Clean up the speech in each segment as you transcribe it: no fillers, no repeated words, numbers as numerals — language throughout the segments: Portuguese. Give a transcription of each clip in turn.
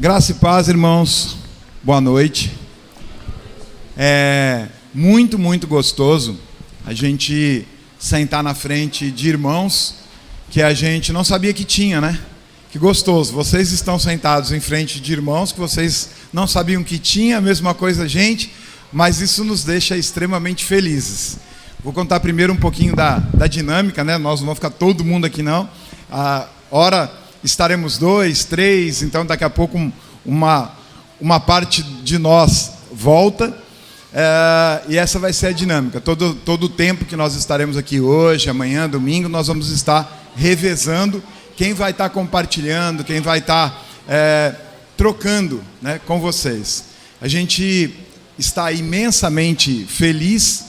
Graça e paz, irmãos. Boa noite. É muito gostoso a gente sentar na frente de irmãos que a gente não sabia que tinha, né? Que gostoso. Vocês estão sentados em frente de irmãos que vocês não sabiam que tinha, a mesma coisa a gente, mas isso nos deixa extremamente felizes. Vou contar primeiro um pouquinho da dinâmica, né? Nós não vamos ficar todo mundo aqui, não. Ora, estaremos 2, 3, então daqui a pouco uma parte de nós volta, e essa vai ser a dinâmica. Todo o tempo que nós estaremos aqui hoje, amanhã, domingo, nós vamos estar revezando quem vai estar compartilhando, quem vai estar trocando, né, com vocês. A gente está imensamente feliz.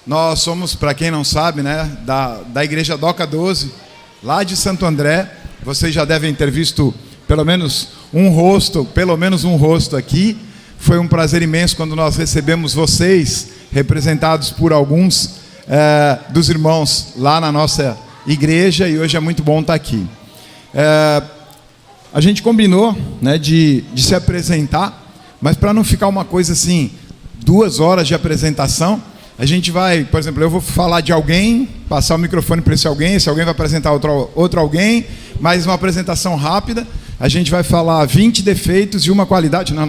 Nós somos, para quem não sabe, né, da Igreja Doca 12, lá de Santo André. Vocês já devem ter visto pelo menos um rosto aqui. Foi um prazer imenso quando nós recebemos vocês, representados por alguns dos irmãos lá na nossa igreja, e hoje é muito bom estar aqui. A gente combinou, né, de se apresentar, mas para não ficar uma coisa assim, 2 horas de apresentação, a gente vai, por exemplo, eu vou falar de alguém, passar o microfone para esse alguém vai apresentar outro alguém, mais uma apresentação rápida. A gente vai falar 20 defeitos e uma qualidade. Não,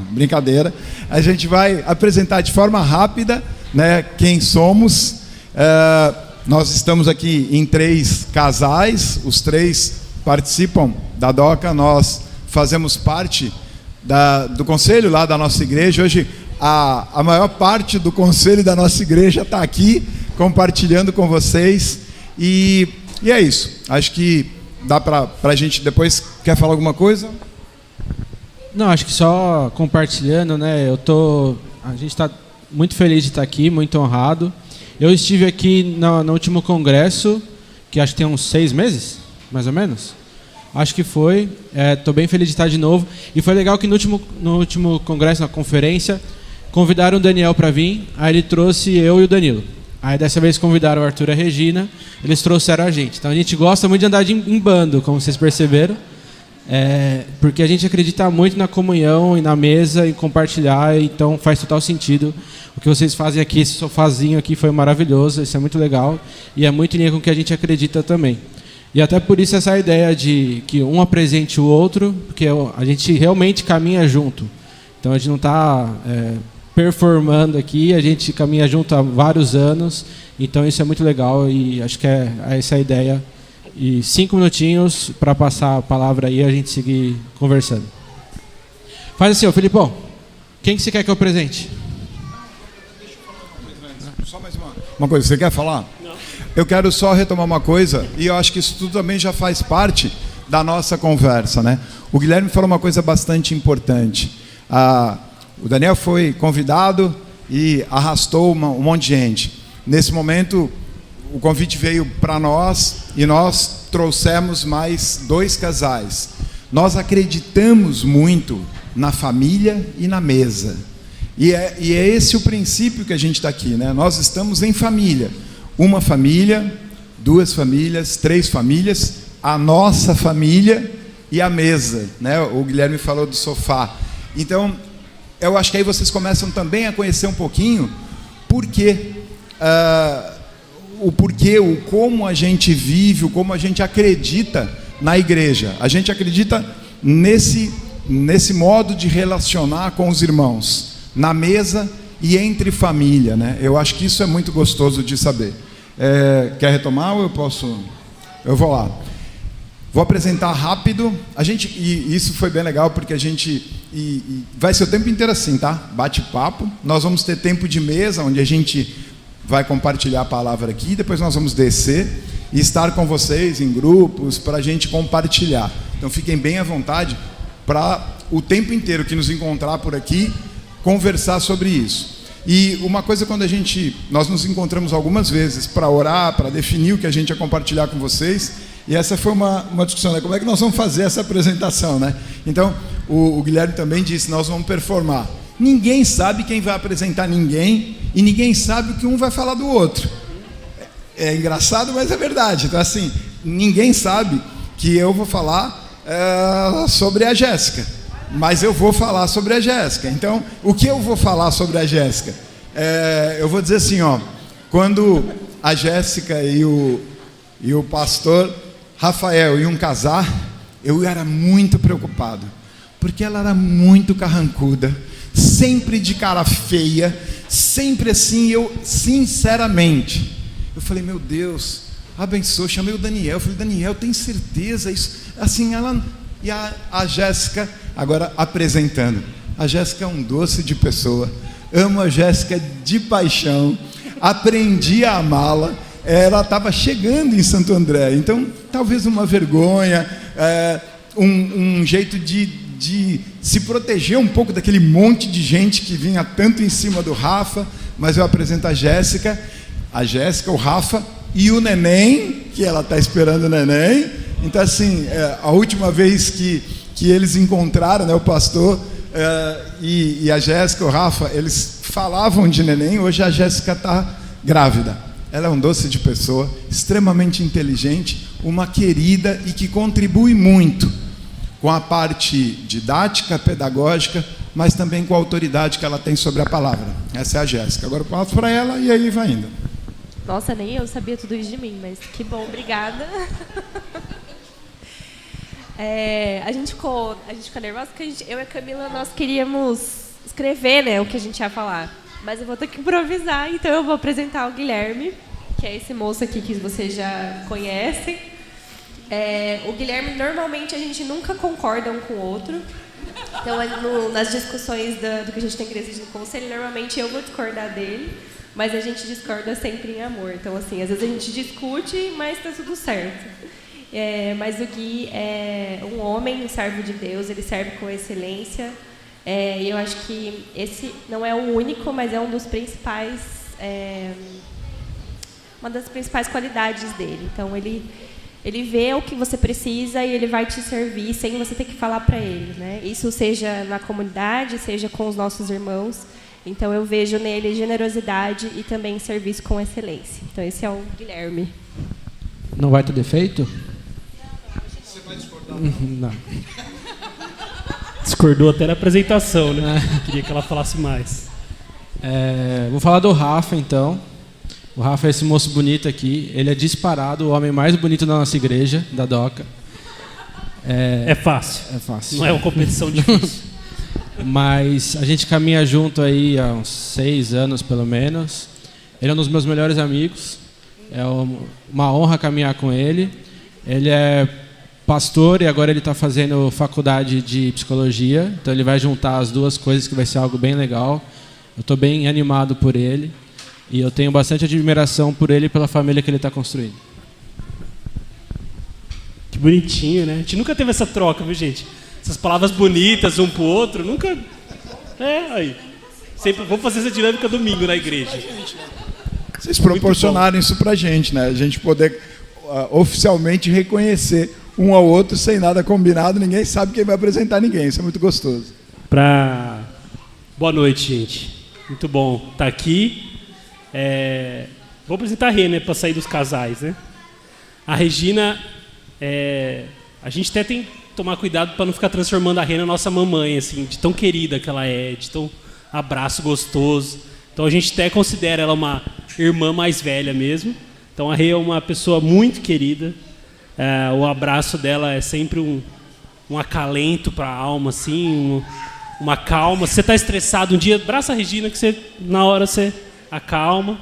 brincadeira. A gente vai apresentar de forma rápida, né, quem somos. Nós estamos aqui em 3 casais, os 3 participam da DOCA, nós fazemos parte do conselho lá da nossa igreja. Hoje a maior parte do conselho da nossa igreja está aqui compartilhando com vocês, e é isso. Acho que dá para a gente depois. Quer falar alguma coisa? Não, acho que só compartilhando, né? A gente está muito feliz de estar aqui, muito honrado. Eu estive aqui no último congresso, que acho que tem uns 6 meses, mais ou menos. Acho que foi. Estou bem feliz de estar de novo. E foi legal que no último congresso, na conferência, convidaram o Daniel para vir. Aí ele trouxe eu e o Danilo. Aí dessa vez convidaram o Arthur e a Regina. Eles trouxeram a gente. Então a gente gosta muito de andar em bando, como vocês perceberam. Porque a gente acredita muito na comunhão e na mesa e compartilhar. Então faz total sentido. O que vocês fazem aqui, esse sofazinho aqui foi maravilhoso. Isso é muito legal. E é muito em linha com o que a gente acredita também. E até por isso essa ideia de que um apresente o outro, porque a gente realmente caminha junto. Então a gente não está performando aqui, a gente caminha junto há vários anos. Então isso é muito legal e acho que é essa a ideia. E 5 minutinhos para passar a palavra aí e a gente seguir conversando. Faz assim, Filipão, quem que você quer que eu apresente? Só mais uma coisa, você quer falar? Não. Eu quero só retomar uma coisa, e eu acho que isso tudo também já faz parte da nossa conversa, né? O Guilherme falou uma coisa bastante importante. O Daniel foi convidado e arrastou um monte de gente. Nesse momento, o convite veio para nós e nós trouxemos mais 2 casais. Nós acreditamos muito na família e na mesa. E é esse o princípio que a gente está aqui, né? Nós estamos em família. 1 família, 2 famílias, 3 famílias, a nossa família e a mesa, né? O Guilherme falou do sofá. Então, eu acho que aí vocês começam também a conhecer um pouquinho o porquê, o como a gente vive, o como a gente acredita na igreja. A gente acredita nesse modo de relacionar com os irmãos, na mesa e entre família, né? Eu acho que isso é muito gostoso de saber. Quer retomar ou eu posso? Eu vou lá. Vou apresentar rápido. E isso foi bem legal, porque a gente... vai ser o tempo inteiro assim, tá? Bate-papo. Nós vamos ter tempo de mesa, onde a gente vai compartilhar a palavra aqui. Depois nós vamos descer e estar com vocês em grupos para a gente compartilhar. Então fiquem bem à vontade para o tempo inteiro que nos encontrar por aqui, conversar sobre isso. E uma coisa, nós nos encontramos algumas vezes para orar, para definir o que a gente ia compartilhar com vocês. E essa foi uma discussão, né? Como é que nós vamos fazer essa apresentação, né? Então, o Guilherme também disse, nós vamos performar. Ninguém sabe quem vai apresentar ninguém, e ninguém sabe o que um vai falar do outro. É engraçado, mas é verdade. Então, assim, ninguém sabe que eu vou falar sobre a Jéssica. mas eu vou falar sobre a Jéssica. Então, o que eu vou falar sobre a Jéssica? Eu vou dizer assim, ó, quando a Jéssica e o pastor Rafael iam casar, eu era muito preocupado, porque ela era muito carrancuda, sempre de cara feia, sempre assim. Eu, sinceramente, eu falei, meu Deus, abençoa. Chamei o Daniel, falei, Daniel, tem certeza isso? Assim, ela... E a Jéssica, agora apresentando, a Jéssica é um doce de pessoa, amo a Jéssica de paixão, aprendi a amá-la. Ela estava chegando em Santo André, então talvez uma vergonha, um jeito de se proteger um pouco daquele monte de gente que vinha tanto em cima do Rafa. Mas eu apresento a Jéssica, o Rafa e o neném, que ela está esperando o neném. Então, assim, a última vez que eles encontraram, né, o pastor e a Jéssica, o Rafa, eles falavam de neném. Hoje a Jéssica está grávida. Ela é um doce de pessoa, extremamente inteligente, uma querida e que contribui muito com a parte didática, pedagógica, mas também com a autoridade que ela tem sobre a palavra. Essa é a Jéssica. Agora eu passo para ela e aí vai indo. Nossa, nem eu sabia tudo isso de mim, mas que bom, obrigada. A gente ficou nervosa porque eu e a Camila, nós queríamos escrever, né, o que a gente ia falar. Mas eu vou ter que improvisar, então eu vou apresentar o Guilherme, que é esse moço aqui que vocês já conhecem. O Guilherme, normalmente, a gente nunca concorda um com o outro. Então, nas discussões do que a gente tem que decidir no conselho, normalmente eu vou discordar dele, mas a gente discorda sempre em amor. Então, assim, às vezes a gente discute, mas está tudo certo. Mas o Gui é um homem, um servo de Deus, ele serve com excelência. E eu acho que esse não é o único, mas é um dos principais, uma das principais qualidades dele. Então, ele vê o que você precisa e ele vai te servir sem você ter que falar para ele, né? Isso seja na comunidade, seja com os nossos irmãos. Então, eu vejo nele generosidade e também serviço com excelência. Então, esse é o Guilherme. Não vai ter defeito? Você vai discordar? Não. Discordou até na apresentação, né? Queria que ela falasse mais. Vou falar do Rafa, então. O Rafa é esse moço bonito aqui. Ele é disparado o homem mais bonito da nossa igreja, da DOCA. É fácil. É fácil. Não é uma competição difícil. Mas a gente caminha junto aí há uns 6 anos, pelo menos. Ele é um dos meus melhores amigos. É uma honra caminhar com ele. Ele é pastor e agora ele está fazendo faculdade de psicologia. Então ele vai juntar as duas coisas, que vai ser algo bem legal. Eu estou bem animado por ele. E eu tenho bastante admiração por ele e pela família que ele está construindo. Que bonitinho, né? A gente nunca teve essa troca, viu, gente? Essas palavras bonitas um pro outro, nunca... aí. Sempre vamos fazer essa dinâmica domingo na igreja. Vocês proporcionaram isso pra gente, né? A gente poder oficialmente reconhecer um ao outro sem nada combinado. Ninguém sabe quem vai apresentar ninguém. Isso é muito gostoso. Boa noite, gente. Muito bom estar aqui. Vou apresentar a Rê, né? Para sair dos casais, né? A Regina, a gente até tem que tomar cuidado para não ficar transformando a Rê na nossa mamãe, assim, de tão querida que ela é, de tão abraço gostoso. Então a gente até considera ela uma irmã mais velha mesmo. Então a Rê é uma pessoa muito querida. O abraço dela é sempre um acalento para a alma, assim, uma calma. Se você está estressado um dia, abraça a Regina que na hora você acalma.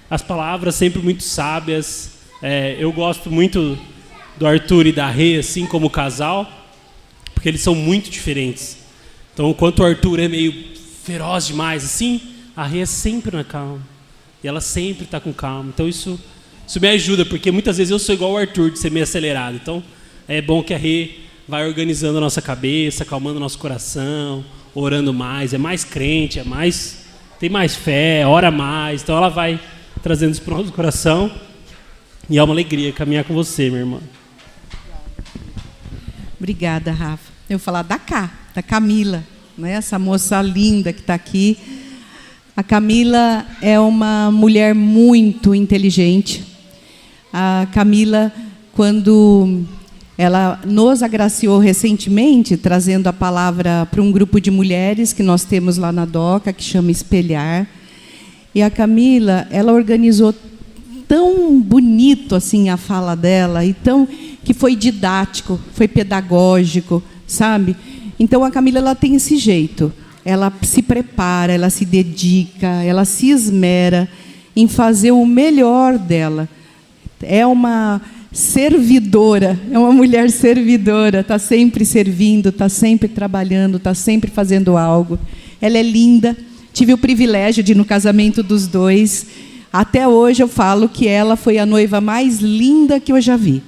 As palavras sempre muito sábias. Eu gosto muito do Arthur e da Rê, assim, como casal, porque eles são muito diferentes. Então, enquanto o Arthur é meio feroz demais, assim, a Rê é sempre na calma. E ela sempre está com calma. Então, isso me ajuda, porque muitas vezes eu sou igual o Arthur, de ser meio acelerado. Então, é bom que a Rê vai organizando a nossa cabeça, acalmando o nosso coração, orando mais, é mais crente, tem mais fé, ora mais. Então, ela vai trazendo isso para o nosso coração. E é uma alegria caminhar com você, minha irmã. Obrigada, Rafa. Eu vou falar da Camila, né? Essa moça linda que está aqui. A Camila é uma mulher muito inteligente. A Camila, quando Ela nos agraciou recentemente, trazendo a palavra para um grupo de mulheres que nós temos lá na DOCA, que chama Espelhar. E a Camila, ela organizou tão bonito assim a fala dela, e que foi didático, foi pedagógico, sabe? Então a Camila, ela tem esse jeito. Ela se prepara, ela se dedica, ela se esmera em fazer o melhor dela. É uma servidora, é uma mulher servidora, está sempre servindo, está sempre trabalhando, está sempre fazendo algo. Ela é linda. Tive o privilégio de ir no casamento dos dois. Até hoje eu falo que ela foi a noiva mais linda que eu já vi,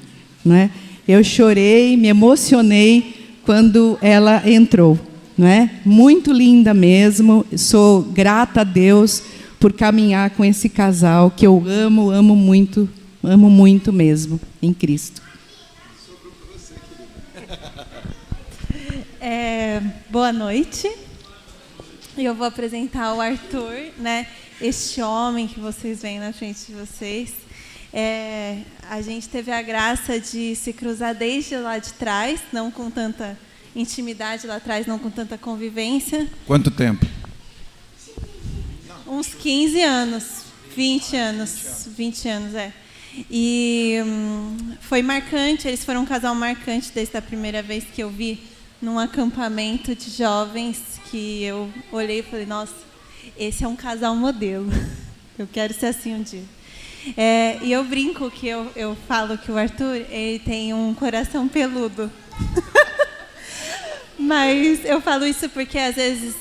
né? Eu chorei, me emocionei quando ela entrou, né? Muito linda mesmo. Sou grata a Deus por caminhar com esse casal que eu amo muito mesmo em Cristo. Boa noite. Eu vou apresentar o Arthur, né? Este homem que vocês veem na frente de vocês. A gente teve a graça de se cruzar desde lá de trás, não com tanta intimidade lá atrás, não com tanta convivência. Quanto tempo? Uns 15 anos, 20 anos, E foi marcante, eles foram um casal marcante desde a primeira vez que eu vi num acampamento de jovens, que eu olhei e falei, nossa, esse é um casal modelo. Eu quero ser assim um dia. E eu brinco que eu falo que o Arthur, ele tem um coração peludo. Mas eu falo isso porque, às vezes,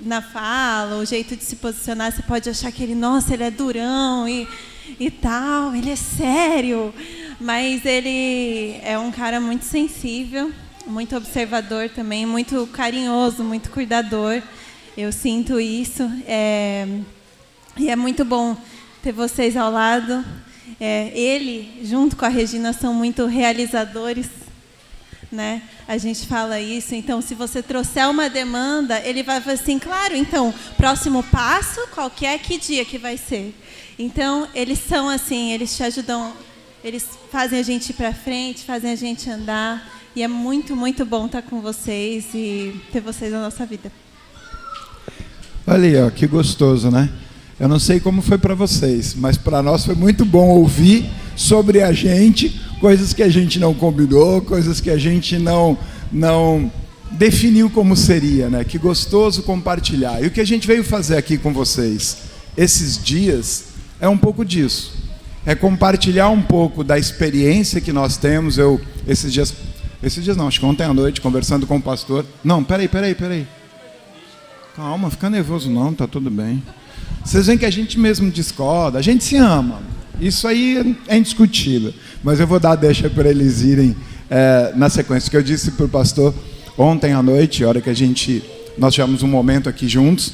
na fala, o jeito de se posicionar, você pode achar que ele, nossa, ele é durão e tal, ele é sério. Mas ele é um cara muito sensível, muito observador também, muito carinhoso, muito cuidador. Eu sinto isso. E é muito bom ter vocês ao lado. Ele, junto com a Regina, são muito realizadores, né? A gente fala isso. Então, se você trouxer uma demanda, ele vai falar assim, claro, então, próximo passo, que dia que vai ser? Então, eles são assim, eles te ajudam, eles fazem a gente ir para frente, fazem a gente andar. E é muito bom estar com vocês e ter vocês na nossa vida. Olha aí, ó, que gostoso, né? Eu não sei como foi para vocês, mas para nós foi muito bom ouvir sobre a gente, coisas que a gente não combinou, coisas que a gente não definiu como seria, né? Que gostoso compartilhar. E o que a gente veio fazer aqui com vocês esses dias é um pouco disso. É compartilhar um pouco da experiência que nós temos. Esses dias não, acho que ontem à noite, conversando com o pastor. Não, peraí. Calma, fica nervoso não, tá tudo bem. Vocês veem que a gente mesmo discorda, a gente se ama. Isso aí é indiscutível. Mas eu vou dar deixa para eles irem na sequência. Que eu disse para o pastor ontem à noite, a hora que nós tivemos um momento aqui juntos,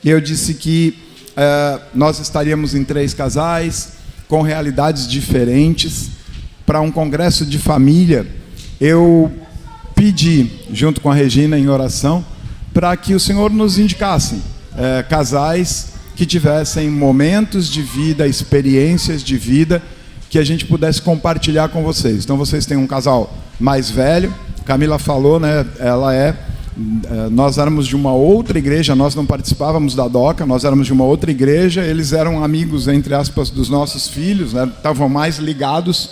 e eu disse que nós estaríamos em 3 casais, com realidades diferentes, para um congresso de família. Eu pedi, junto com a Regina, em oração, para que o Senhor nos indicasse casais que tivessem momentos de vida, experiências de vida, que a gente pudesse compartilhar com vocês. Então, vocês têm um casal mais velho, Camila falou, né? Nós éramos de uma outra igreja, nós não participávamos da DOCA, nós éramos de uma outra igreja, eles eram amigos, entre aspas, dos nossos filhos, né? Estavam mais ligados.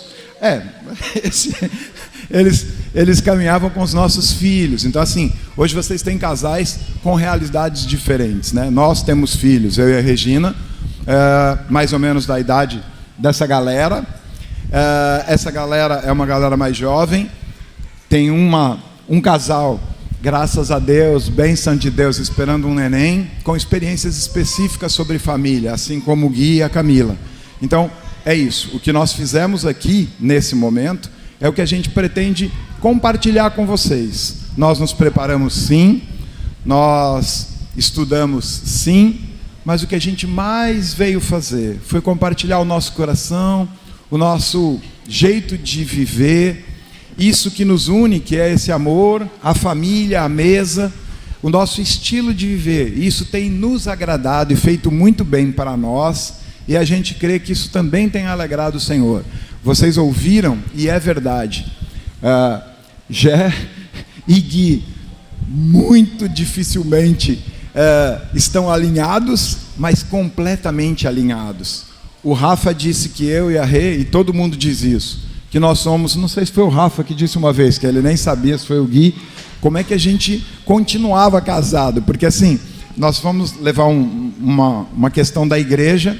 Eles caminhavam com os nossos filhos. Então, assim, hoje vocês têm casais com realidades diferentes, né? Nós temos filhos, eu e a Regina, mais ou menos da idade dessa galera. Essa galera é uma galera mais jovem. Tem um casal, graças a Deus, bênção de Deus, esperando um neném, com experiências específicas sobre família, assim como o Gui e a Camila. Então, é isso. O que nós fizemos aqui, nesse momento, é o que a gente pretende compartilhar com vocês. Nós nos preparamos, sim. Nós estudamos, sim. Mas o que a gente mais veio fazer foi compartilhar o nosso coração, o nosso jeito de viver, isso que nos une, que é esse amor, a família, a mesa, o nosso estilo de viver. Isso tem nos agradado e feito muito bem para nós, e a gente crê que isso também tem alegrado o Senhor. Vocês ouviram, e é verdade, Gé e Gui muito dificilmente estão alinhados, mas completamente alinhados. O Rafa disse que eu e a Rê, e todo mundo diz isso, que nós somos, não sei se foi o Rafa que disse uma vez, que ele nem sabia se foi o Gui, como é que a gente continuava casado, porque assim, nós fomos levar uma questão da igreja,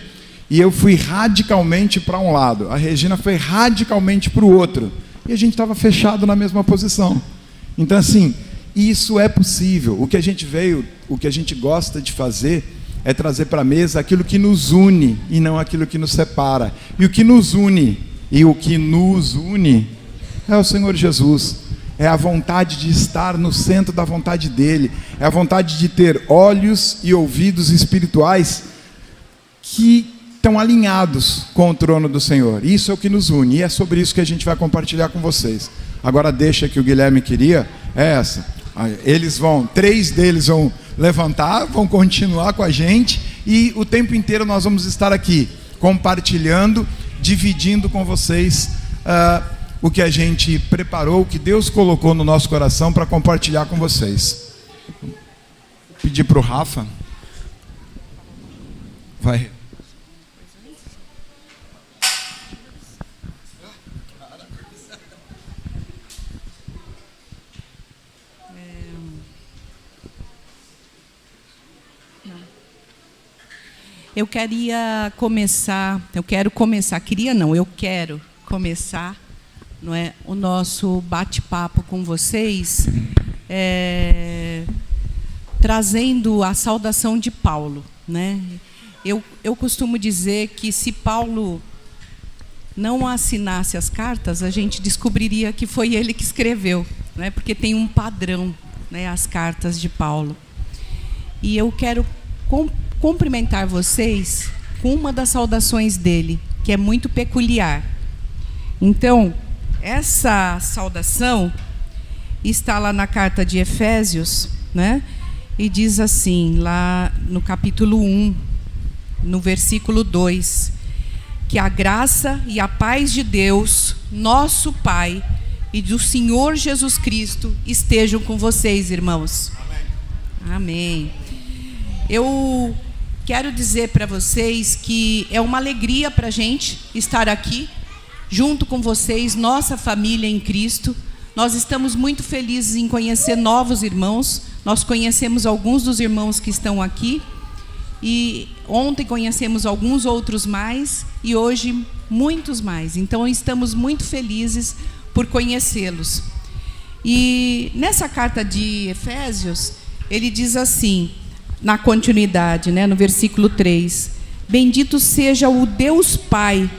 e eu fui radicalmente para um lado, a Regina foi radicalmente para o outro, e a gente estava fechado na mesma posição. Então assim, isso é possível. O que a gente gosta de fazer é trazer para a mesa aquilo que nos une e não aquilo que nos separa. E o que nos une é o Senhor Jesus. É a vontade de estar no centro da vontade dele. É a vontade de ter olhos e ouvidos espirituais que estão alinhados com o trono do Senhor. Isso é o que nos une. E é sobre isso que a gente vai compartilhar com vocês. Agora deixa que o Guilherme queria, é essa. Três deles vão levantar, vão continuar com a gente, e o tempo inteiro nós vamos estar aqui, compartilhando, dividindo com vocês o que a gente preparou, o que Deus colocou no nosso coração para compartilhar com vocês. Vou pedir para o Rafa. Vai. Eu quero começar, não é, o nosso bate-papo com vocês, trazendo a saudação de Paulo, né? Eu costumo dizer que se Paulo não assinasse as cartas, a gente descobriria que foi ele que escreveu, né? Porque tem um padrão, né, as cartas de Paulo. E eu quero cumprimentar vocês com uma das saudações dele, que é muito peculiar. Então, essa saudação está lá na carta de Efésios, né? E diz assim, lá no capítulo 1, no versículo 2, que a graça e a paz de Deus, nosso Pai, e do Senhor Jesus Cristo estejam com vocês, irmãos. Amém. Amém. Eu quero dizer para vocês que é uma alegria para a gente estar aqui, junto com vocês, nossa família em Cristo. Nós estamos muito felizes em conhecer novos irmãos. Nós conhecemos alguns dos irmãos que estão aqui. E ontem conhecemos alguns outros mais. E hoje muitos mais. Então estamos muito felizes por conhecê-los. E nessa carta de Efésios, ele diz assim, na continuidade, né, no versículo 3, bendito seja o Deus Pai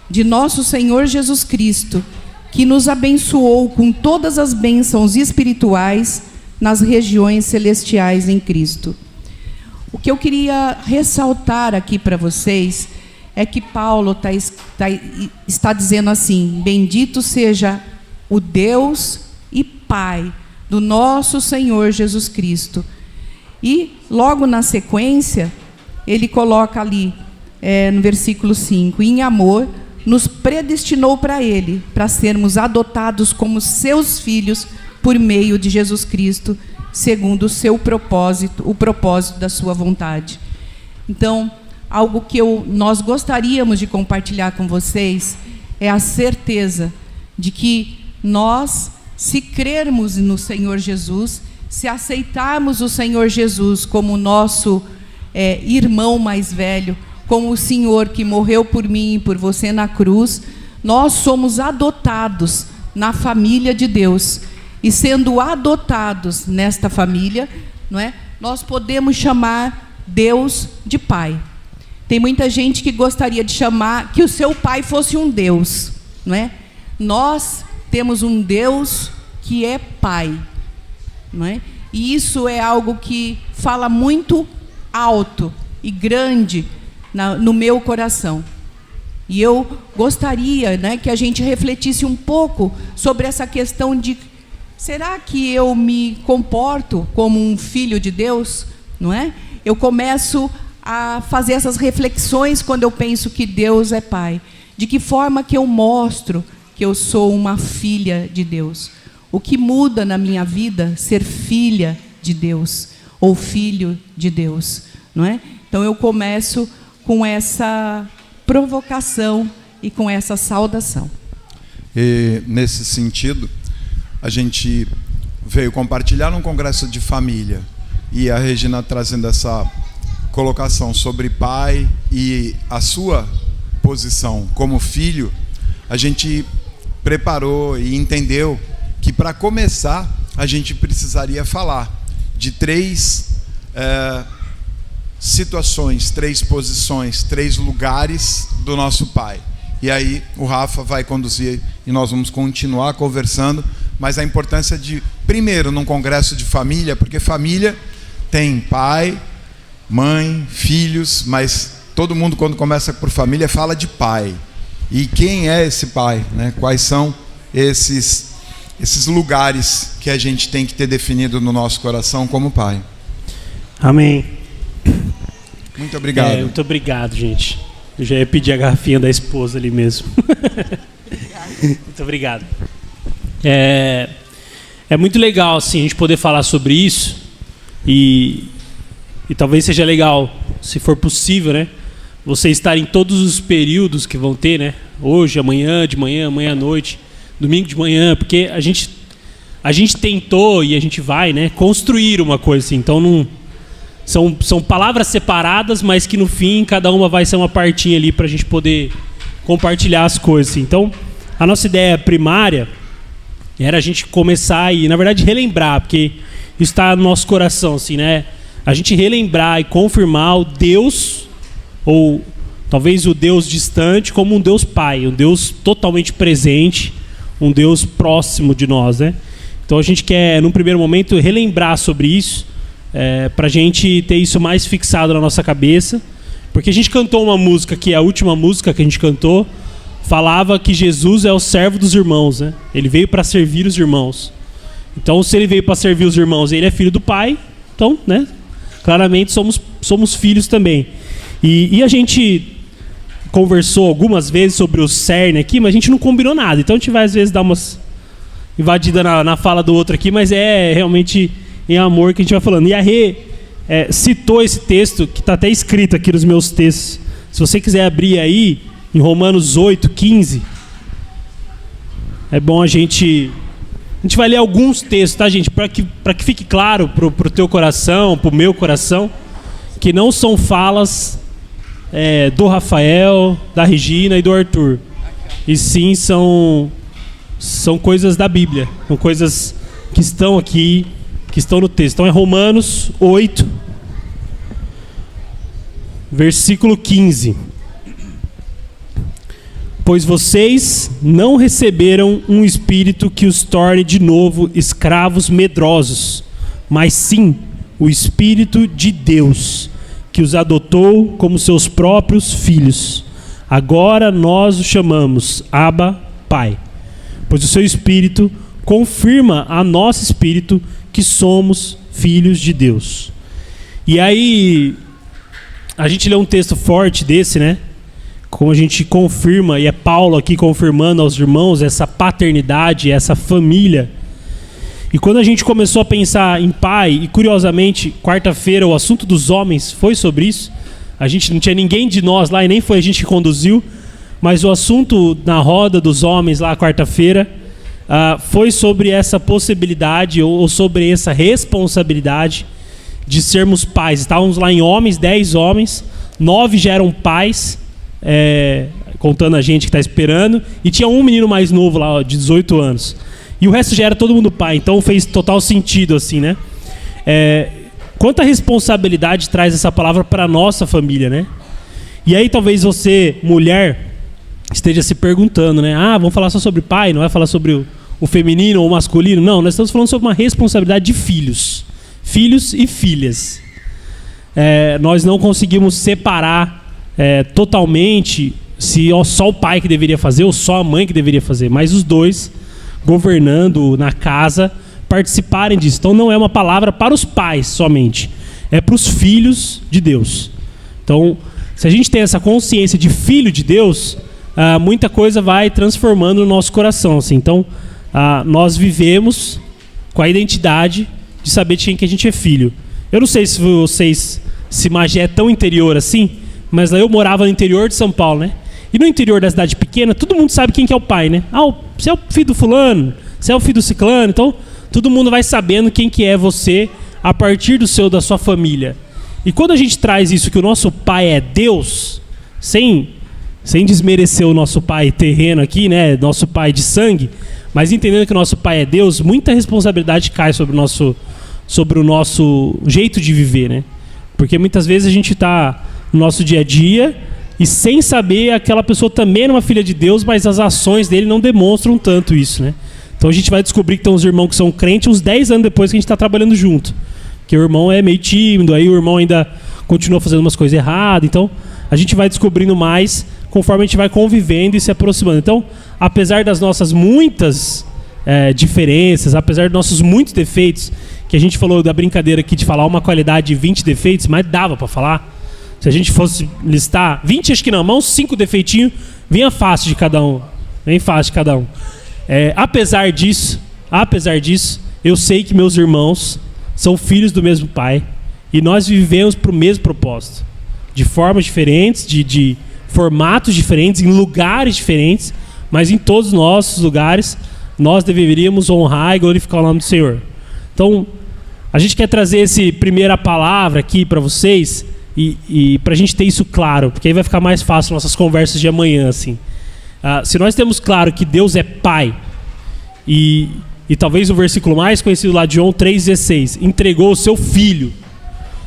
de nosso Senhor Jesus Cristo, que nos abençoou com todas as bênçãos espirituais nas regiões celestiais em Cristo. O que eu queria ressaltar aqui para vocês é que Paulo está dizendo assim, bendito seja o Deus e Pai do nosso Senhor Jesus Cristo. E logo na sequência, ele coloca ali, no versículo 5, em amor, nos predestinou para ele, para sermos adotados como seus filhos por meio de Jesus Cristo, segundo o seu propósito, o propósito da sua vontade. Então, algo que nós gostaríamos de compartilhar com vocês é a certeza de que nós, se crermos no Senhor Jesus, se aceitarmos o Senhor Jesus como nosso irmão mais velho, como o Senhor que morreu por mim e por você na cruz, nós somos adotados na família de Deus. E sendo adotados nesta família, não é, nós podemos chamar Deus de Pai. Tem muita gente que gostaria de chamar que o seu pai fosse um Deus, não é? Nós temos um Deus que é Pai. Não é? E isso é algo que fala muito alto e grande no meu coração. E eu gostaria, né, que a gente refletisse um pouco sobre essa questão de, será que eu me comporto como um filho de Deus? Não é? Eu começo a fazer essas reflexões quando eu penso que Deus é Pai. De que forma que eu mostro que eu sou uma filha de Deus. O que muda na minha vida ser filha de Deus ou filho de Deus, não é? Então eu começo com essa provocação e com essa saudação. E, nesse sentido, a gente veio compartilhar num congresso de família, e a Regina trazendo essa colocação sobre pai e a sua posição como filho, a gente preparou e entendeu que, para começar, a gente precisaria falar de 3 situações, 3 posições, 3 lugares do nosso pai. E aí o Rafa vai conduzir e nós vamos continuar conversando, mas a importância de, primeiro, num congresso de família, porque família tem pai, mãe, filhos, mas todo mundo, quando começa por família, fala de pai. E quem é esse pai, né? Quais são esses lugares que a gente tem que ter definido no nosso coração como pai? Amém. Muito obrigado. Muito obrigado, gente. Eu já ia pedir a garrafinha da esposa ali mesmo. Muito obrigado. É muito legal assim, a gente poder falar sobre isso, e talvez seja legal, se for possível, né, você estar em todos os períodos que vão ter, né, hoje, amanhã, de manhã, amanhã à noite, domingo de manhã, porque a gente tentou e a gente vai, né, construir uma coisa assim. Então não são palavras separadas, mas que no fim cada uma vai ser uma partinha ali para a gente poder compartilhar as coisas assim. Então a nossa ideia primária era a gente começar e, na verdade, relembrar, porque isso está no nosso coração, assim, né? A gente relembrar e confirmar o Deus, ou talvez o Deus distante, como um Deus Pai, um Deus totalmente presente, um Deus próximo de nós, né? Então a gente quer, num primeiro momento, relembrar sobre isso, para a gente ter isso mais fixado na nossa cabeça, porque a gente cantou uma música, que é a última música que a gente cantou, falava que Jesus é o servo dos irmãos, né? Ele veio para servir os irmãos. Então, se ele veio para servir os irmãos, ele é filho do Pai. Então, né? Claramente somos filhos também. E a gente conversou algumas vezes sobre o cerne aqui, mas a gente não combinou nada. Então a gente vai às vezes dar umas invadidas na fala do outro aqui, mas é realmente em amor que a gente vai falando. E a Rê citou esse texto, que está até escrito aqui nos meus textos. Se você quiser abrir aí, em Romanos 8:15, é bom a gente vai ler alguns textos, tá, gente? Para que fique claro pro teu coração, pro meu coração, que não são falas do Rafael, da Regina e do Arthur. E sim são coisas da Bíblia, são coisas que estão aqui, que estão no texto. Então é Romanos 8, versículo 15. Pois vocês não receberam um espírito que os torne de novo escravos medrosos, mas sim o Espírito de Deus, que os adotou como seus próprios filhos. Agora nós o chamamos Abba, Pai. Pois o seu Espírito confirma a nosso espírito que somos filhos de Deus. E aí, a gente lê um texto forte desse, né? Como a gente confirma, e é Paulo aqui confirmando aos irmãos essa paternidade, essa família. E quando a gente começou a pensar em pai, e curiosamente, quarta-feira o assunto dos homens foi sobre isso. A gente não tinha ninguém de nós lá e nem foi a gente que conduziu, mas o assunto na roda dos homens lá quarta-feira foi sobre essa possibilidade ou sobre essa responsabilidade de sermos pais. Estávamos lá em homens, 10 homens, 9 já eram pais, contando a gente que está esperando, e tinha um menino mais novo lá, de 18 anos. E o resto já era todo mundo pai, então fez total sentido, assim, né? Quanta responsabilidade traz essa palavra para a nossa família, né? E aí talvez você, mulher, esteja se perguntando, né? Vamos falar só sobre pai, não vai falar sobre o feminino ou o masculino? Não, nós estamos falando sobre uma responsabilidade de filhos. Filhos e filhas. Nós não conseguimos separar totalmente se só o pai que deveria fazer ou só a mãe que deveria fazer, mas os dois governando na casa participarem disso. Então não é uma palavra para os pais somente, é para os filhos de Deus. Então, se a gente tem essa consciência de filho de Deus, muita coisa vai transformando no nosso coração. Assim. Então, nós vivemos com a identidade de saber de quem que a gente é filho. Eu não sei se Magé é tão interior assim, mas lá eu morava no interior de São Paulo, né? E no interior da cidade pequena, todo mundo sabe quem que é o pai, né? Você é o filho do fulano, você é o filho do ciclano, então todo mundo vai sabendo quem que é você a partir da sua família. E quando a gente traz isso, que o nosso pai é Deus, sem desmerecer o nosso pai terreno aqui, né? Nosso pai de sangue, mas entendendo que o nosso pai é Deus, muita responsabilidade cai sobre o nosso jeito de viver, né? Porque muitas vezes a gente está no nosso dia a dia e sem saber aquela pessoa também é uma filha de Deus, mas as ações dele não demonstram tanto isso, né? Então a gente vai descobrir que tem uns irmãos que são crentes uns 10 anos depois que a gente está trabalhando junto. Porque o irmão é meio tímido, aí o irmão ainda continua fazendo umas coisas erradas. Então a gente vai descobrindo mais conforme a gente vai convivendo e se aproximando. Então, apesar das nossas muitas diferenças, apesar dos nossos muitos defeitos, que a gente falou da brincadeira aqui de falar uma qualidade de 20 defeitos, mas dava para falar. Se a gente fosse listar 20, acho que não, mas uns 5 defeitinhos, vinha fácil de cada um. Bem fácil de cada um. Apesar disso, eu sei que meus irmãos são filhos do mesmo pai e nós vivemos para o mesmo propósito. De formas diferentes, de formatos diferentes, em lugares diferentes, mas em todos os nossos lugares nós deveríamos honrar e glorificar o nome do Senhor. Então, a gente quer trazer essa primeira palavra aqui para vocês e para a gente ter isso claro, porque aí vai ficar mais fácil nossas conversas de amanhã. Assim. Se nós temos claro que Deus é Pai, e talvez o versículo mais conhecido lá de João 3,16, entregou o seu Filho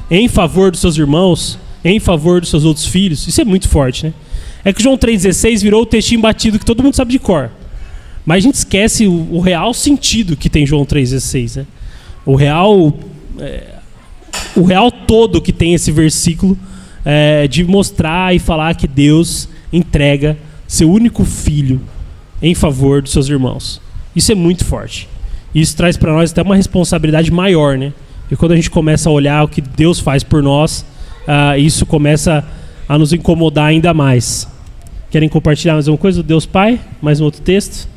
em favor dos seus irmãos, em favor dos seus outros filhos, isso é muito forte, né? É que João 3,16 virou o textinho batido que todo mundo sabe de cor. Mas a gente esquece o real sentido que tem João 3,16, né? O real todo que tem esse versículo de mostrar e falar que Deus entrega seu único filho em favor dos seus irmãos. Isso é muito forte. Isso traz para nós até uma responsabilidade maior, né? E quando a gente começa a olhar o que Deus faz por nós, isso começa a nos incomodar ainda mais. Querem compartilhar mais alguma coisa do Deus Pai? Mais um outro texto?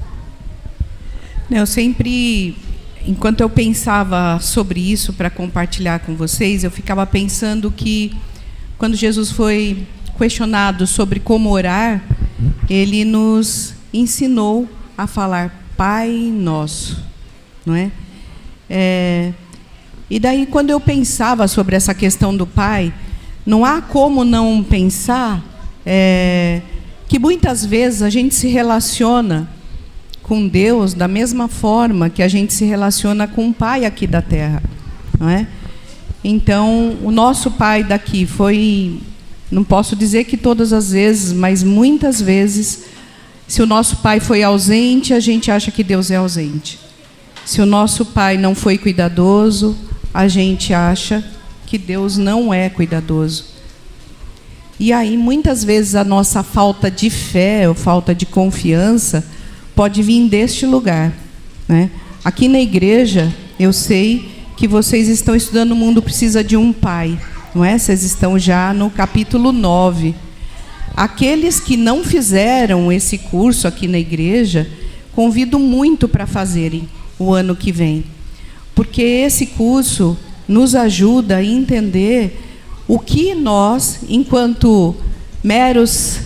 Eu sempre, enquanto eu pensava sobre isso para compartilhar com vocês, eu ficava pensando que quando Jesus foi questionado sobre como orar, ele nos ensinou a falar Pai Nosso, não é? E daí, quando eu pensava sobre essa questão do Pai, não há como não pensar que muitas vezes a gente se relaciona com Deus da mesma forma que a gente se relaciona com o Pai aqui da Terra, não é? Então, o nosso Pai daqui foi, não posso dizer que todas as vezes, mas muitas vezes, se o nosso Pai foi ausente, a gente acha que Deus é ausente. Se o nosso Pai não foi cuidadoso, a gente acha que Deus não é cuidadoso. E aí, muitas vezes, a nossa falta de fé ou falta de confiança pode vir deste lugar, né? Aqui na igreja, eu sei que vocês estão estudando O Mundo Precisa de um Pai, não é? Vocês estão já no capítulo 9. Aqueles que não fizeram esse curso aqui na igreja, convido muito para fazerem o ano que vem. Porque esse curso nos ajuda a entender o que nós, enquanto meros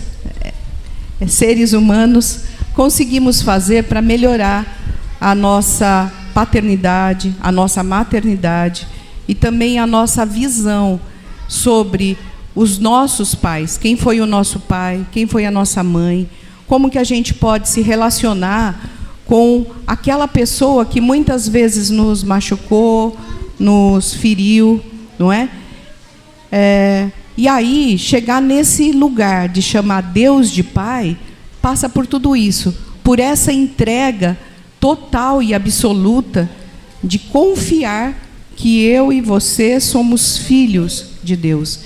seres humanos, conseguimos fazer para melhorar a nossa paternidade, a nossa maternidade e também a nossa visão sobre os nossos pais. Quem foi o nosso pai? Quem foi a nossa mãe? Como que a gente pode se relacionar com aquela pessoa que muitas vezes nos machucou, nos feriu, não é? E aí, chegar nesse lugar de chamar Deus de Pai, passa por tudo isso, por essa entrega total e absoluta de confiar que eu e você somos filhos de Deus.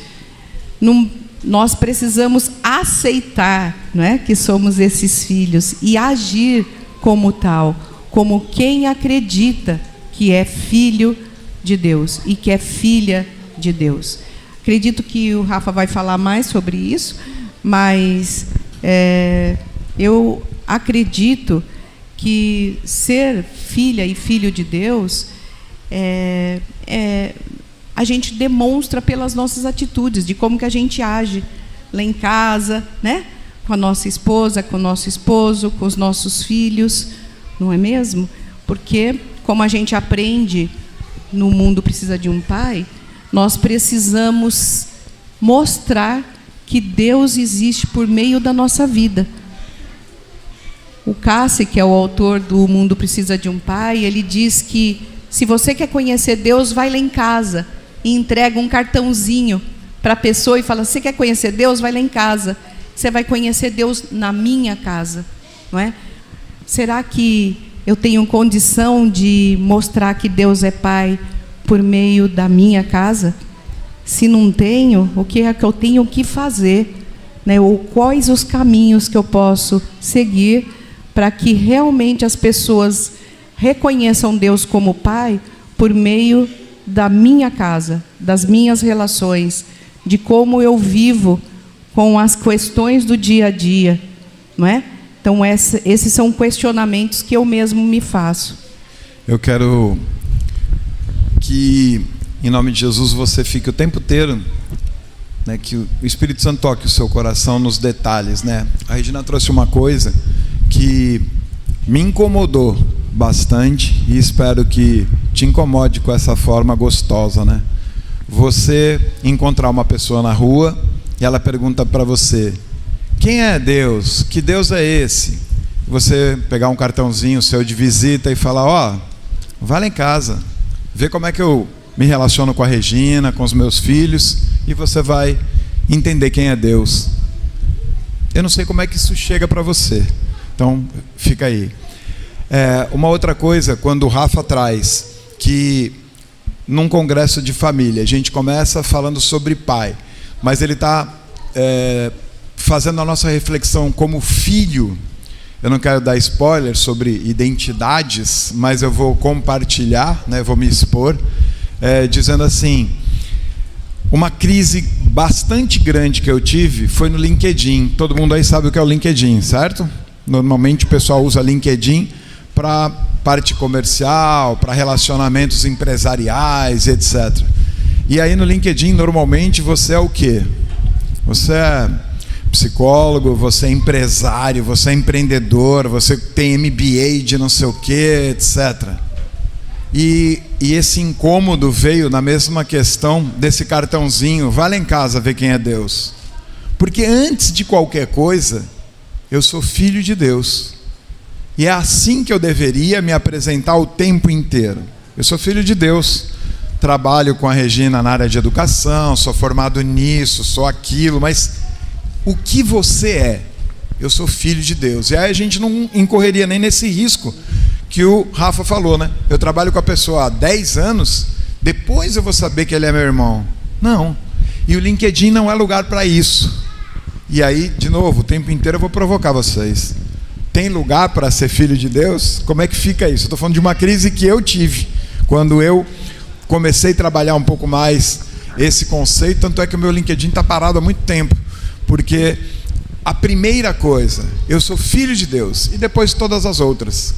Nós precisamos aceitar, não é, que somos esses filhos e agir como tal, como quem acredita que é filho de Deus e que é filha de Deus. Acredito que o Rafa vai falar mais sobre isso, mas Eu acredito que ser filha e filho de Deus a gente demonstra pelas nossas atitudes, de como que a gente age lá em casa, né? Com a nossa esposa, com o nosso esposo, com os nossos filhos, não é mesmo? Porque, como a gente aprende no Mundo Precisa de um Pai, nós precisamos mostrar que Deus existe por meio da nossa vida. O Cassi, que é o autor do Mundo Precisa de um Pai, ele diz que se você quer conhecer Deus, vai lá em casa e entrega um cartãozinho para a pessoa e fala: você quer conhecer Deus? Vai lá em casa. Você vai conhecer Deus na minha casa, não é? Será que eu tenho condição de mostrar que Deus é Pai por meio da minha casa? Se não tenho, o que é que eu tenho que fazer, né? Ou quais os caminhos que eu posso seguir para que realmente as pessoas reconheçam Deus como Pai por meio da minha casa, das minhas relações, de como eu vivo com as questões do dia a dia, não é? Então, esses são questionamentos que eu mesmo me faço. Eu quero que, em nome de Jesus, você fique o tempo inteiro, né, que o Espírito Santo toque o seu coração nos detalhes, né? A Regina trouxe uma coisa que me incomodou bastante e espero que te incomode com essa forma gostosa, né? Você encontrar uma pessoa na rua e ela pergunta para você: quem é Deus? Que Deus é esse? Você pegar um cartãozinho seu de visita e falar: ó, vai lá em casa, vê como é que eu me relaciono com a Regina, com os meus filhos, e você vai entender quem é Deus. Eu não sei como é que isso chega para você, então fica aí. Uma outra coisa, quando o Rafa traz que num congresso de família a gente começa falando sobre pai, mas ele está fazendo a nossa reflexão como filho. Eu não quero dar spoiler sobre identidades, mas eu vou compartilhar, né, vou me expor, dizendo assim: uma crise bastante grande que eu tive foi no LinkedIn. Todo mundo aí sabe o que é o LinkedIn, certo? Normalmente o pessoal usa LinkedIn para parte comercial, para relacionamentos empresariais, etc. E aí no LinkedIn, normalmente, você é o quê? Você é psicólogo, você é empresário, você é empreendedor, você tem MBA de não sei o quê, etc. E esse incômodo veio na mesma questão desse cartãozinho: vai lá em casa ver quem é Deus. Porque antes de qualquer coisa, eu sou filho de Deus. E é assim que eu deveria me apresentar o tempo inteiro. Eu sou filho de Deus. Trabalho com a Regina na área de educação, sou formado nisso, sou aquilo, mas o que você é? Eu sou filho de Deus. E aí a gente não incorreria nem nesse risco que o Rafa falou, né? Eu trabalho com a pessoa há 10 anos, depois eu vou saber que ele é meu irmão. Não. E o LinkedIn não é lugar para isso. E aí, de novo, o tempo inteiro eu vou provocar vocês. Tem lugar para ser filho de Deus? Como é que fica isso? Eu estou falando de uma crise que eu tive quando eu comecei a trabalhar um pouco mais esse conceito. Tanto é que o meu LinkedIn está parado há muito tempo, porque a primeira coisa, eu sou filho de Deus, e depois todas as outras.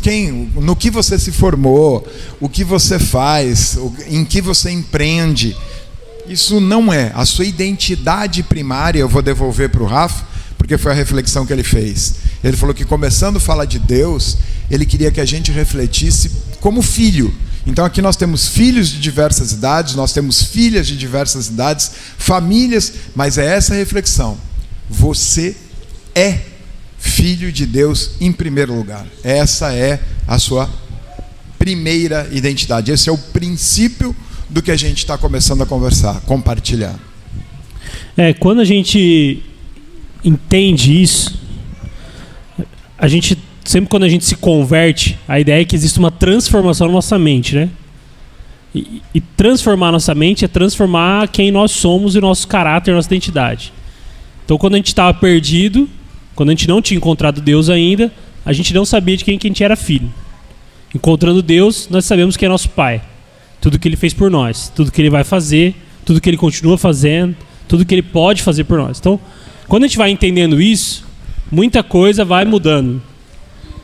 No que você se formou, o que você faz, em que você empreende, isso não é a sua identidade primária. Eu vou devolver para o Rafa, porque foi a reflexão que ele fez. Ele falou que, começando a falar de Deus, ele queria que a gente refletisse como filho. Então aqui nós temos filhos de diversas idades, nós temos filhas de diversas idades, famílias, mas é essa reflexão: você é filho de Deus em primeiro lugar. Essa é a sua primeira identidade. Esse é o princípio do que a gente está começando a conversar, compartilhar. Quando a gente entende isso, sempre quando a gente se converte, a ideia é que existe uma transformação na nossa mente, né? E transformar a nossa mente é transformar quem nós somos e nosso caráter, nossa identidade. Então, quando a gente estava perdido, quando a gente não tinha encontrado Deus ainda, a gente não sabia de quem que a gente era filho. Encontrando Deus, nós sabemos que é nosso Pai. Tudo que Ele fez por nós, tudo que Ele vai fazer, tudo que Ele continua fazendo, tudo que Ele pode fazer por nós. Então, quando a gente vai entendendo isso, muita coisa vai mudando.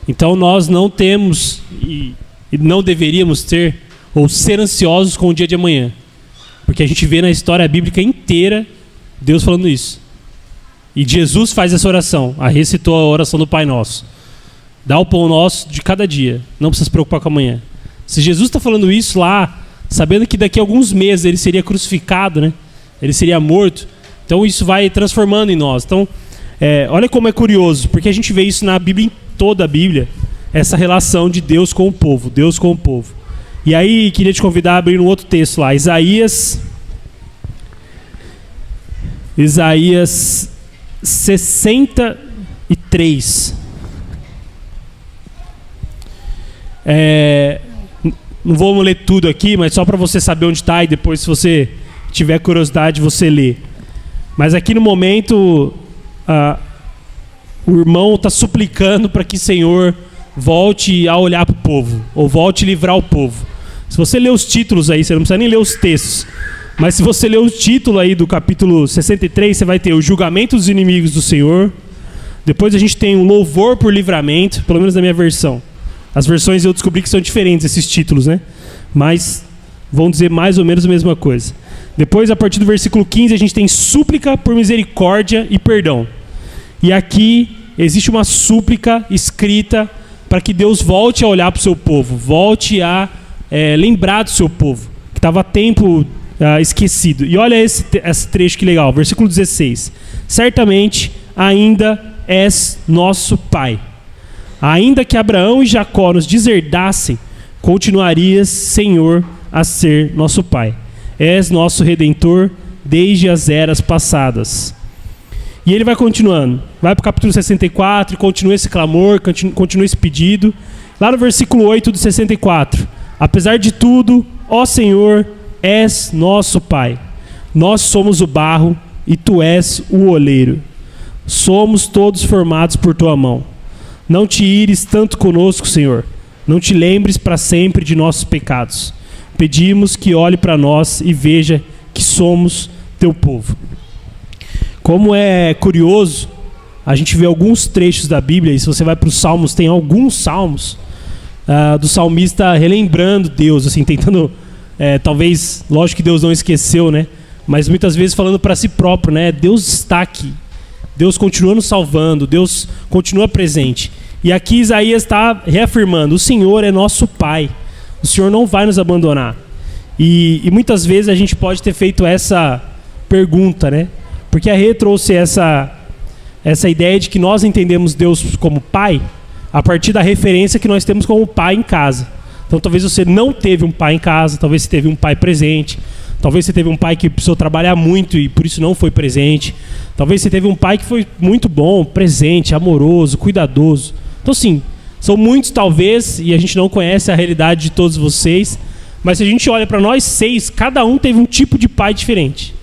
Então nós não temos e não deveríamos ter ou ser ansiosos com o dia de amanhã. Porque a gente vê na história bíblica inteira Deus falando isso. E Jesus faz essa oração, recitou a oração do Pai Nosso. Dá o pão nosso de cada dia, não precisa se preocupar com amanhã. Se Jesus está falando isso lá, sabendo que daqui a alguns meses ele seria crucificado, né? Ele seria morto, então isso vai transformando em nós. Então, olha como é curioso, porque a gente vê isso na Bíblia, em toda a Bíblia, essa relação de Deus com o povo, Deus com o povo. E aí, queria te convidar a abrir um outro texto lá, Isaías 63. Não vou ler tudo aqui, mas só para você saber onde está e depois, se você tiver curiosidade, você lê. Mas aqui no momento, o irmão está suplicando para que o Senhor volte a olhar para o povo, ou volte a livrar o povo. Se você ler os títulos aí, você não precisa nem ler os textos, mas se você ler o título aí do capítulo 63, você vai ter o julgamento dos inimigos do Senhor. Depois a gente tem o louvor por livramento, pelo menos na minha versão. As versões eu descobri que são diferentes, esses títulos, né? Mas vão dizer mais ou menos a mesma coisa. Depois, a partir do versículo 15, a gente tem súplica por misericórdia e perdão. E aqui existe uma súplica escrita para que Deus volte a olhar para o seu povo, volte a lembrar do seu povo, que estava há tempo esquecido. E olha esse trecho que legal, versículo 16. Certamente ainda és nosso Pai. Ainda que Abraão e Jacó nos deserdassem, continuarias, Senhor, a ser nosso Pai. És nosso Redentor desde as eras passadas. E ele vai continuando. Vai para o capítulo 64 e continua esse clamor, continua esse pedido. Lá no versículo 8 do 64. Apesar de tudo, ó Senhor, és nosso Pai. Nós somos o barro e tu és o oleiro. Somos todos formados por tua mão. Não te ires tanto conosco, Senhor. Não te lembres para sempre de nossos pecados. Pedimos que olhe para nós e veja que somos teu povo. Como é curioso, a gente vê alguns trechos da Bíblia, e se você vai para os Salmos, tem alguns Salmos do salmista relembrando Deus, assim, tentando, talvez, lógico que Deus não esqueceu, né? Mas muitas vezes falando para si próprio, né? Deus está aqui. Deus continua nos salvando, Deus continua presente. E aqui Isaías está reafirmando, o Senhor é nosso Pai, o Senhor não vai nos abandonar. E muitas vezes a gente pode ter feito essa pergunta, né? Porque a Rê trouxe essa ideia de que nós entendemos Deus como Pai a partir da referência que nós temos como Pai em casa. Então talvez você não teve um pai em casa, talvez você teve um pai presente, talvez você teve um pai que precisou trabalhar muito e por isso não foi presente. Talvez você teve um pai que foi muito bom, presente, amoroso, cuidadoso. Então, sim, são muitos talvez, e a gente não conhece a realidade de todos vocês, mas se a gente olha para nós 6, cada um teve um tipo de pai diferente.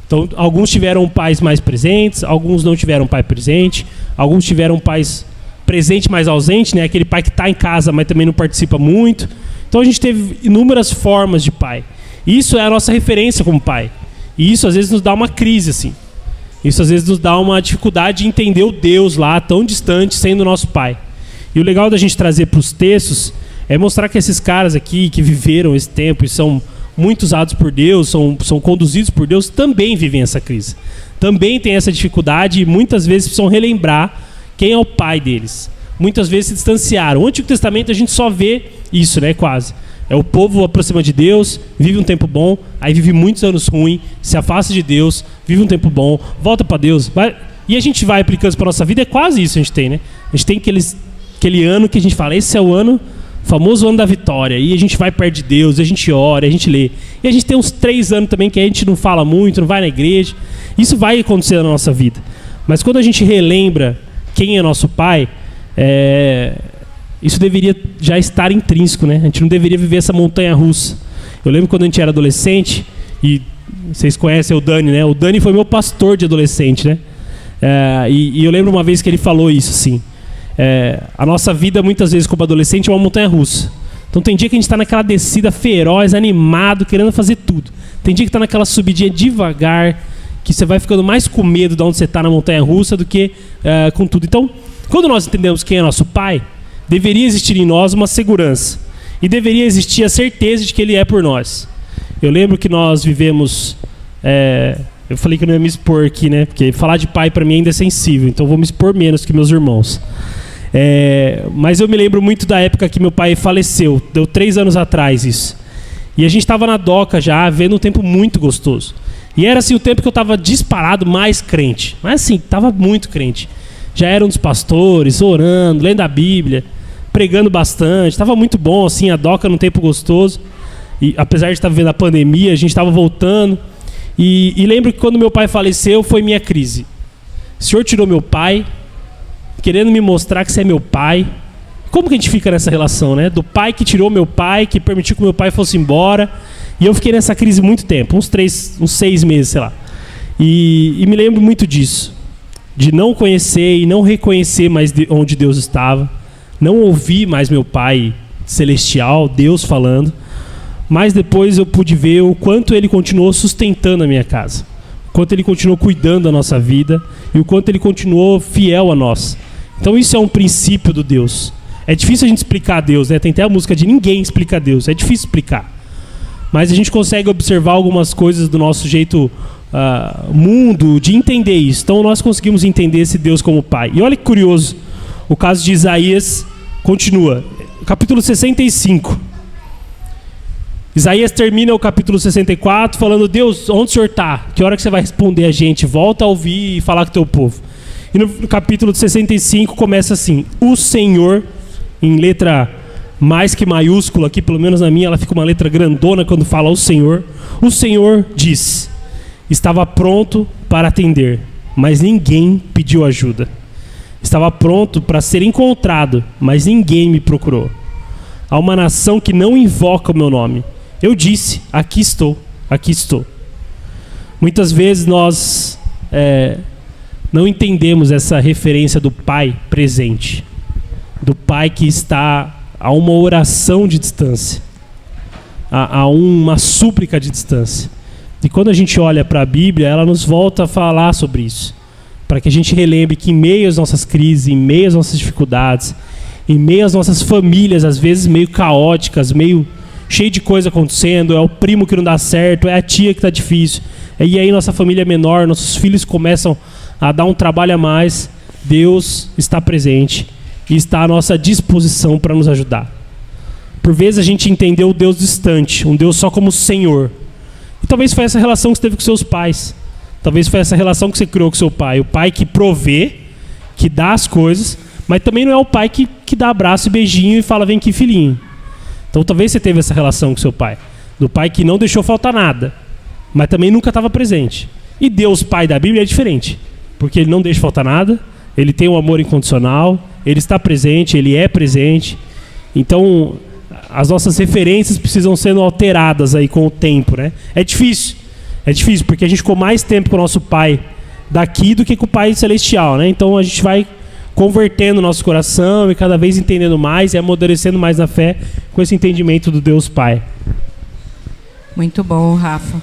Então, alguns tiveram pais mais presentes, alguns não tiveram pai presente, alguns tiveram pais presente mais ausente, né? Aquele pai que está em casa, mas também não participa muito. Então, a gente teve inúmeras formas de pai. Isso é a nossa referência como pai. E isso, às vezes, nos dá uma crise, assim. Isso às vezes nos dá uma dificuldade de entender o Deus lá, tão distante, sendo nosso Pai. E o legal da gente trazer para os textos é mostrar que esses caras aqui, que viveram esse tempo e são muito usados por Deus, são conduzidos por Deus, também vivem essa crise. Também tem essa dificuldade e muitas vezes precisam relembrar quem é o Pai deles. Muitas vezes se distanciaram. No Antigo Testamento a gente só vê isso, né, quase. É o povo aproxima de Deus, vive um tempo bom, aí vive muitos anos ruins, se afasta de Deus, vive um tempo bom, volta para Deus. E a gente vai aplicando isso para nossa vida, é quase isso a gente tem, né? A gente tem aquele ano que a gente fala, esse é o ano, famoso ano da vitória, e a gente vai perto de Deus, a gente ora, a gente lê. E a gente tem uns 3 anos também que a gente não fala muito, não vai na igreja. Isso vai acontecer na nossa vida. Mas quando a gente relembra quem é nosso Pai, isso deveria já estar intrínseco, né? A gente não deveria viver essa montanha russa. Eu lembro quando a gente era adolescente, e vocês conhecem o Dani, né? O Dani foi meu pastor de adolescente, né? E eu lembro uma vez que ele falou isso, assim. A nossa vida, muitas vezes, como adolescente, é uma montanha russa. Então tem dia que a gente está naquela descida feroz, animado, querendo fazer tudo. Tem dia que está naquela subidinha devagar, que você vai ficando mais com medo de onde você está na montanha-russa do que com tudo. Então, quando nós entendemos quem é nosso Pai, deveria existir em nós uma segurança. E deveria existir a certeza de que Ele é por nós. Eu lembro que nós vivemos... eu falei que eu não ia me expor aqui, né? Porque falar de pai para mim ainda é sensível. Então eu vou me expor menos que meus irmãos. Mas eu me lembro muito da época que meu pai faleceu. Deu 3 anos atrás isso. E a gente estava na doca já, vendo um tempo muito gostoso. E era assim o tempo que eu estava disparado mais crente. Mas assim, estava muito crente. Já era um dos pastores, orando, lendo a Bíblia, pregando bastante. Estava muito bom, assim, a doca num tempo gostoso. E apesar de estar vivendo a pandemia, a gente estava voltando. E lembro que quando meu pai faleceu, foi minha crise. O Senhor tirou meu pai, querendo me mostrar que você é meu pai. Como que a gente fica nessa relação, né? Do pai que tirou meu pai, que permitiu que meu pai fosse embora. E eu fiquei nessa crise muito tempo, uns 6 meses, sei lá. E me lembro muito disso. De não conhecer e não reconhecer mais onde Deus estava. Não ouvir mais meu pai celestial, Deus falando. Mas depois eu pude ver o quanto Ele continuou sustentando a minha casa. O quanto Ele continuou cuidando da nossa vida. E o quanto Ele continuou fiel a nós. Então isso é um princípio do Deus. É difícil a gente explicar Deus, né? Tem até a música de ninguém explica Deus. É difícil explicar. Mas a gente consegue observar algumas coisas do nosso jeito mundo de entender isso. Então nós conseguimos entender esse Deus como Pai. E olha que curioso. O caso de Isaías continua. Capítulo 65. Isaías termina o capítulo 64 falando: Deus, onde o Senhor está? Que hora que você vai responder a gente? Volta a ouvir e falar com o teu povo. E no capítulo 65 começa assim: o Senhor, em letra mais que maiúscula aqui, pelo menos na minha, ela fica uma letra grandona quando fala o Senhor diz: estava pronto para atender, mas ninguém pediu ajuda. Estava pronto para ser encontrado, mas ninguém me procurou. Há uma nação que não invoca o meu nome. Eu disse: aqui estou, aqui estou. Muitas vezes nós não entendemos essa referência do Pai presente, do Pai que está a uma oração de distância, a uma súplica de distância. E quando a gente olha para a Bíblia, ela nos volta a falar sobre isso, para que a gente relembre que em meio às nossas crises, em meio às nossas dificuldades, em meio às nossas famílias, às vezes meio caóticas, meio cheio de coisa acontecendo, é o primo que não dá certo, é a tia que está difícil, e aí nossa família é menor, nossos filhos começam a dar um trabalho a mais, Deus está presente e está à nossa disposição para nos ajudar. Por vezes a gente entendeu o Deus distante, um Deus só como Senhor. E talvez foi essa relação que você teve com seus pais. Talvez foi essa relação que você criou com seu pai. O pai que provê, que dá as coisas, mas também não é o pai que dá abraço e beijinho e fala: vem aqui, filhinho. Então talvez você teve essa relação com seu pai. Do pai que não deixou faltar nada, mas também nunca estava presente. E Deus, Pai da Bíblia, é diferente. Porque Ele não deixa faltar nada, Ele tem um amor incondicional, Ele está presente, Ele é presente. Então, as nossas referências precisam sendo alteradas aí com o tempo, né? É difícil, porque a gente ficou mais tempo com o nosso Pai daqui do que com o Pai celestial, né? Então a gente vai convertendo o nosso coração e cada vez entendendo mais e amadurecendo mais na fé com esse entendimento do Deus Pai. Muito bom, Rafa.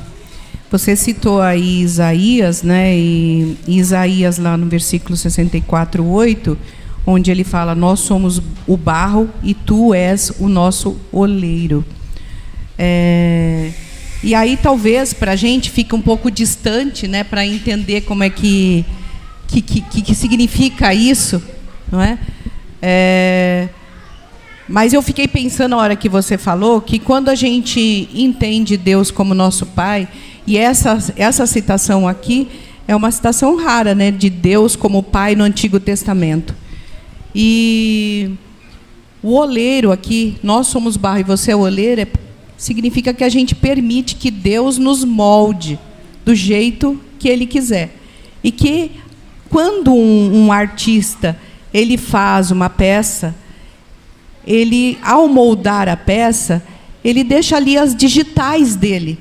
Você citou aí Isaías, né? E Isaías lá no versículo 64:8, onde ele fala: nós somos o barro e tu és o nosso oleiro. E aí talvez para a gente fique um pouco distante, né? Para entender como é que significa isso, não é? Mas eu fiquei pensando na hora que você falou que quando a gente entende Deus como nosso Pai, e essa citação aqui é uma citação rara, né, de Deus como Pai no Antigo Testamento. E o oleiro aqui, nós somos barro e você é oleiro, significa que a gente permite que Deus nos molde do jeito que Ele quiser. E que quando um artista ele faz uma peça, ele, ao moldar a peça, ele deixa ali as digitais dele,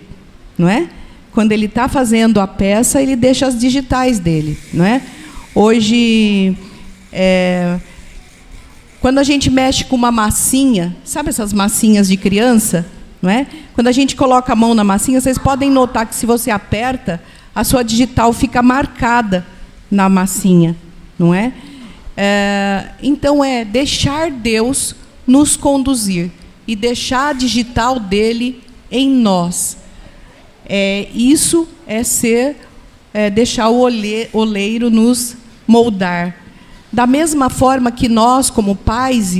não é? Quando ele está fazendo a peça, ele deixa as digitais dele, não é? Hoje, quando a gente mexe com uma massinha, sabe essas massinhas de criança, não é? Quando a gente coloca a mão na massinha, vocês podem notar que se você aperta, a sua digital fica marcada na massinha, não é? Então deixar Deus nos conduzir e deixar a digital dele em nós. Isso deixar o oleiro nos moldar. Da mesma forma que nós, como pais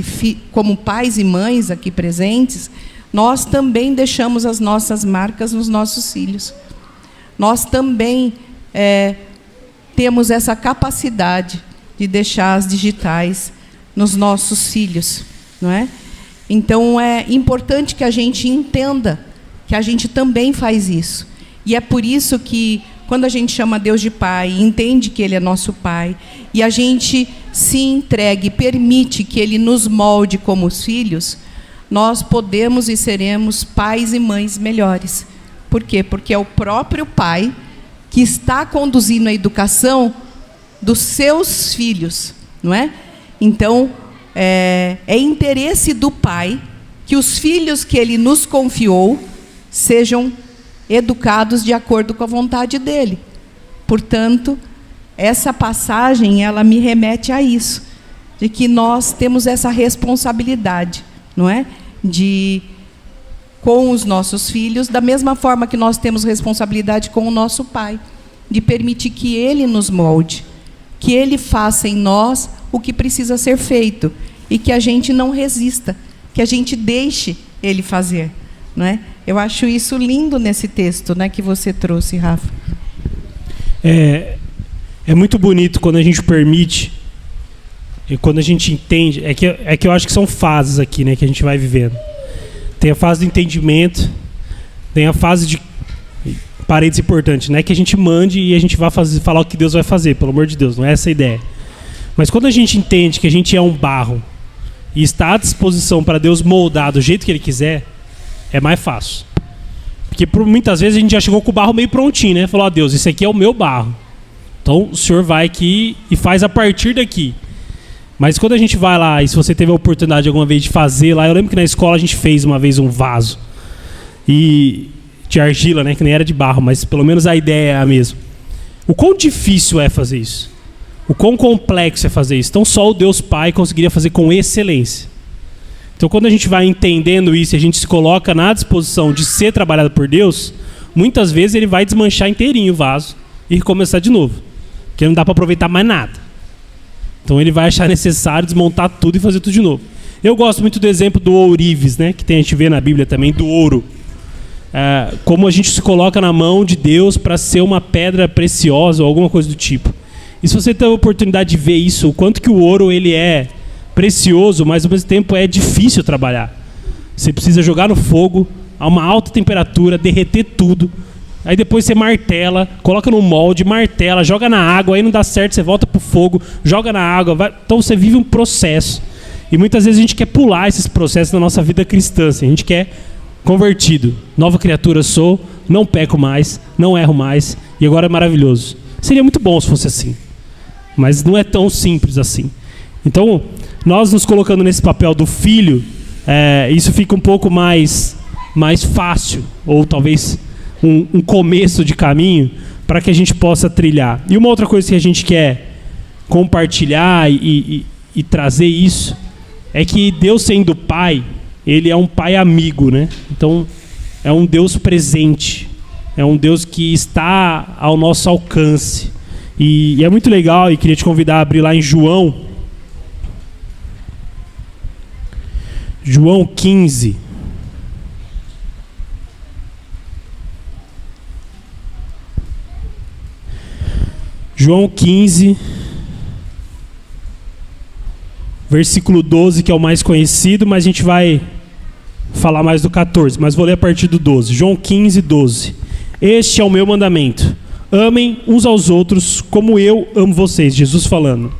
e mães aqui presentes, nós também deixamos as nossas marcas nos nossos filhos. Nós também temos essa capacidade de deixar as digitais nos nossos filhos, não é? Então é importante que a gente entenda que a gente também faz isso. E é por isso que quando a gente chama Deus de Pai, entende que Ele é nosso Pai, e a gente se entrega e permite que Ele nos molde como os filhos, nós podemos e seremos pais e mães melhores. Por quê? Porque é o próprio Pai que está conduzindo a educação dos seus filhos, não é? Então, é interesse do Pai que os filhos que Ele nos confiou sejam educados de acordo com a vontade dEle. Portanto, essa passagem, ela me remete a isso, de que nós temos essa responsabilidade, não é? Com os nossos filhos, da mesma forma que nós temos responsabilidade com o nosso Pai, de permitir que Ele nos molde, que Ele faça em nós o que precisa ser feito, e que a gente não resista, que a gente deixe Ele fazer, não é? Eu acho isso lindo nesse texto, né, que você trouxe, Rafa. É muito bonito quando a gente permite, e quando a gente entende, é que eu acho que são fases aqui, né, que a gente vai vivendo. Tem a fase do entendimento, tem a fase de parênteses importante, não é que a gente mande e a gente vá falar o que Deus vai fazer, pelo amor de Deus, não é essa a ideia. Mas quando a gente entende que a gente é um barro e está à disposição para Deus moldar do jeito que Ele quiser, é mais fácil. Porque muitas vezes a gente já chegou com o barro meio prontinho, né? Falou, Deus, esse aqui é o meu barro. Então o Senhor vai aqui e faz a partir daqui. Mas quando a gente vai lá, e se você teve a oportunidade alguma vez de fazer lá, eu lembro que na escola a gente fez uma vez um vaso de argila, né? Que nem era de barro, mas pelo menos a ideia é a mesma. O quão difícil é fazer isso? O quão complexo é fazer isso? Então só o Deus Pai conseguiria fazer com excelência. Então quando a gente vai entendendo isso e a gente se coloca na disposição de ser trabalhado por Deus, muitas vezes Ele vai desmanchar inteirinho o vaso e recomeçar de novo, porque não dá para aproveitar mais nada. Então Ele vai achar necessário desmontar tudo e fazer tudo de novo. Eu gosto muito do exemplo do ourives, né, que a gente vê na Bíblia também, do ouro. Como a gente se coloca na mão de Deus para ser uma pedra preciosa ou alguma coisa do tipo. E se você tem a oportunidade de ver isso, o quanto que o ouro ele é precioso, mas ao mesmo tempo é difícil trabalhar. Você precisa jogar no fogo, a uma alta temperatura, derreter tudo. Aí depois você martela, coloca no molde, martela, joga na água, aí não dá certo, você volta pro fogo, joga na água. Então você vive um processo. E muitas vezes a gente quer pular esses processos na nossa vida cristã. Assim, a gente quer convertido. Nova criatura sou, não peco mais, não erro mais, e agora é maravilhoso. Seria muito bom se fosse assim. Mas não é tão simples assim. Então, nós nos colocando nesse papel do filho, isso fica um pouco mais fácil, ou talvez um começo de caminho para que a gente possa trilhar. E uma outra coisa que a gente quer compartilhar e trazer isso é que Deus, sendo Pai, Ele é um Pai amigo, né? Então, é um Deus presente, é um Deus que está ao nosso alcance. E é muito legal, e queria te convidar a abrir lá em João 15. João 15, versículo 12, que é o mais conhecido, mas a gente vai falar mais do 14, mas vou ler a partir do 12. João 15, 12. Este é o meu mandamento: amem uns aos outros como eu amo vocês. Jesus falando.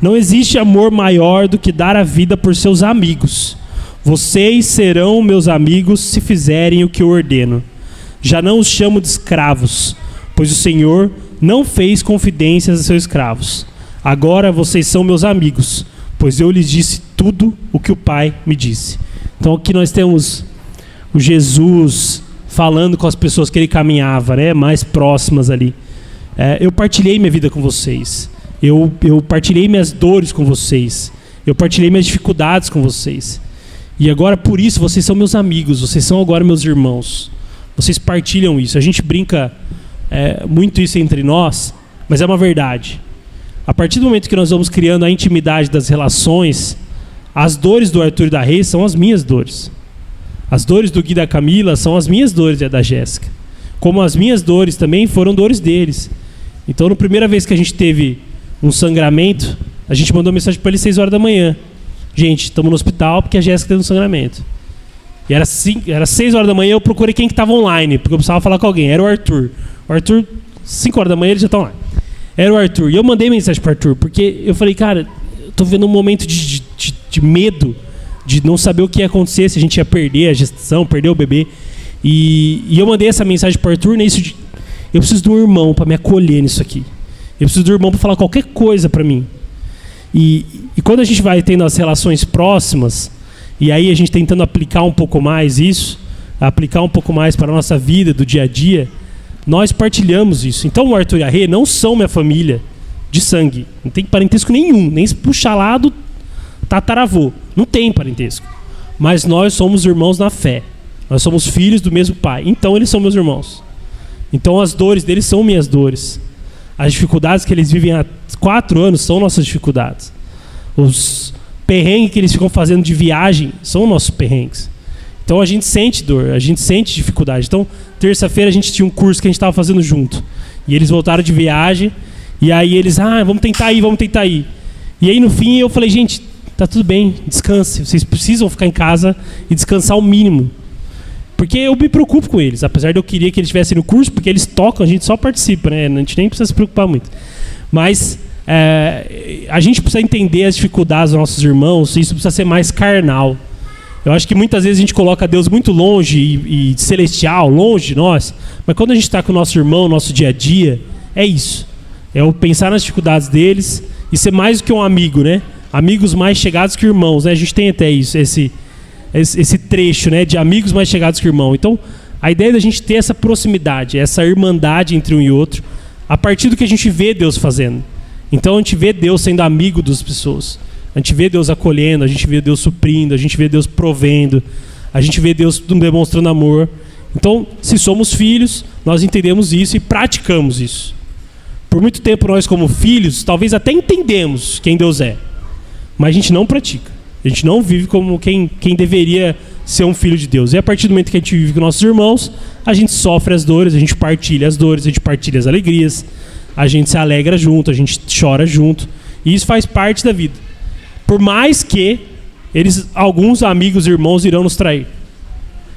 Não existe amor maior do que dar a vida por seus amigos. Vocês serão meus amigos se fizerem o que eu ordeno. Já não os chamo de escravos, pois o Senhor não fez confidências a seus escravos. Agora vocês são meus amigos, pois eu lhes disse tudo o que o Pai me disse. Então aqui nós temos o Jesus falando com as pessoas que ele caminhava, né, mais próximas ali. Eu partilhei minha vida com vocês. Eu partilhei minhas dores com vocês. Eu partilhei minhas dificuldades com vocês. E agora, por isso, vocês são meus amigos. Vocês são agora meus irmãos. Vocês partilham isso. A gente brinca muito isso entre nós, mas é uma verdade. A partir do momento que nós vamos criando a intimidade das relações, as dores do Arthur e da Rê são as minhas dores. As dores do Gui e da Camila são as minhas dores e a da Jéssica. Como as minhas dores também foram dores deles. Então, na primeira vez que a gente teve um sangramento, a gente mandou mensagem para eles 6 horas da manhã. Gente, estamos no hospital porque a Jéssica teve um sangramento. E era 6 horas da manhã, eu procurei quem que estava online, porque eu precisava falar com alguém. Era o Arthur. O Arthur, 5 horas da manhã, ele já está online. Era o Arthur. E eu mandei mensagem para o Arthur, porque eu falei, cara, eu estou vivendo um momento de medo, de não saber o que ia acontecer, se a gente ia perder a gestação, perder o bebê. E eu mandei essa mensagem para o Arthur, eu preciso de um irmão para me acolher nisso aqui. Eu preciso de um irmão para falar qualquer coisa para mim. E quando a gente vai tendo as relações próximas, e aí a gente tentando aplicar um pouco mais isso, aplicar um pouco mais para a nossa vida, do dia a dia, nós partilhamos isso. Então o Arthur e a Rê não são minha família de sangue. Não tem parentesco nenhum, nem se puxar lá do tataravô. Não tem parentesco. Mas nós somos irmãos na fé. Nós somos filhos do mesmo pai. Então eles são meus irmãos. Então as dores deles são minhas dores. As dificuldades que eles vivem há 4 anos são nossas dificuldades. Os perrengues que eles ficam fazendo de viagem são nossos perrengues. Então a gente sente dor, a gente sente dificuldade. Então, terça-feira a gente tinha um curso que a gente estava fazendo junto. E eles voltaram de viagem. E aí eles, vamos tentar ir. E aí no fim eu falei, gente, tá tudo bem, descanse. Vocês precisam ficar em casa e descansar o mínimo. Porque eu me preocupo com eles. Apesar de eu querer que eles estivessem no curso, porque eles tocam, a gente só participa, né? A gente nem precisa se preocupar muito. Mas a gente precisa entender as dificuldades dos nossos irmãos, e isso precisa ser mais carnal. Eu acho que muitas vezes a gente coloca Deus muito longe e celestial, longe de nós, mas quando a gente está com o nosso irmão, nosso dia a dia, é isso. É o pensar nas dificuldades deles e ser mais do que um amigo, né? Amigos mais chegados que irmãos, né? A gente tem até isso, esse trecho, né? De amigos mais chegados que irmão. Então, a ideia é da gente ter essa proximidade, essa irmandade entre um e outro, a partir do que a gente vê Deus fazendo. Então, a gente vê Deus sendo amigo das pessoas. A gente vê Deus acolhendo, a gente vê Deus suprindo, a gente vê Deus provendo, a gente vê Deus demonstrando amor. Então, se somos filhos, nós entendemos isso e praticamos isso. Por muito tempo, nós como filhos, talvez até entendemos quem Deus é, mas a gente não pratica. A gente não vive como quem deveria ser um filho de Deus. E a partir do momento que a gente vive com nossos irmãos, a gente sofre as dores, a gente partilha as dores, a gente partilha as alegrias, a gente se alegra junto, a gente chora junto. E isso faz parte da vida. Por mais que alguns amigos e irmãos irão nos trair.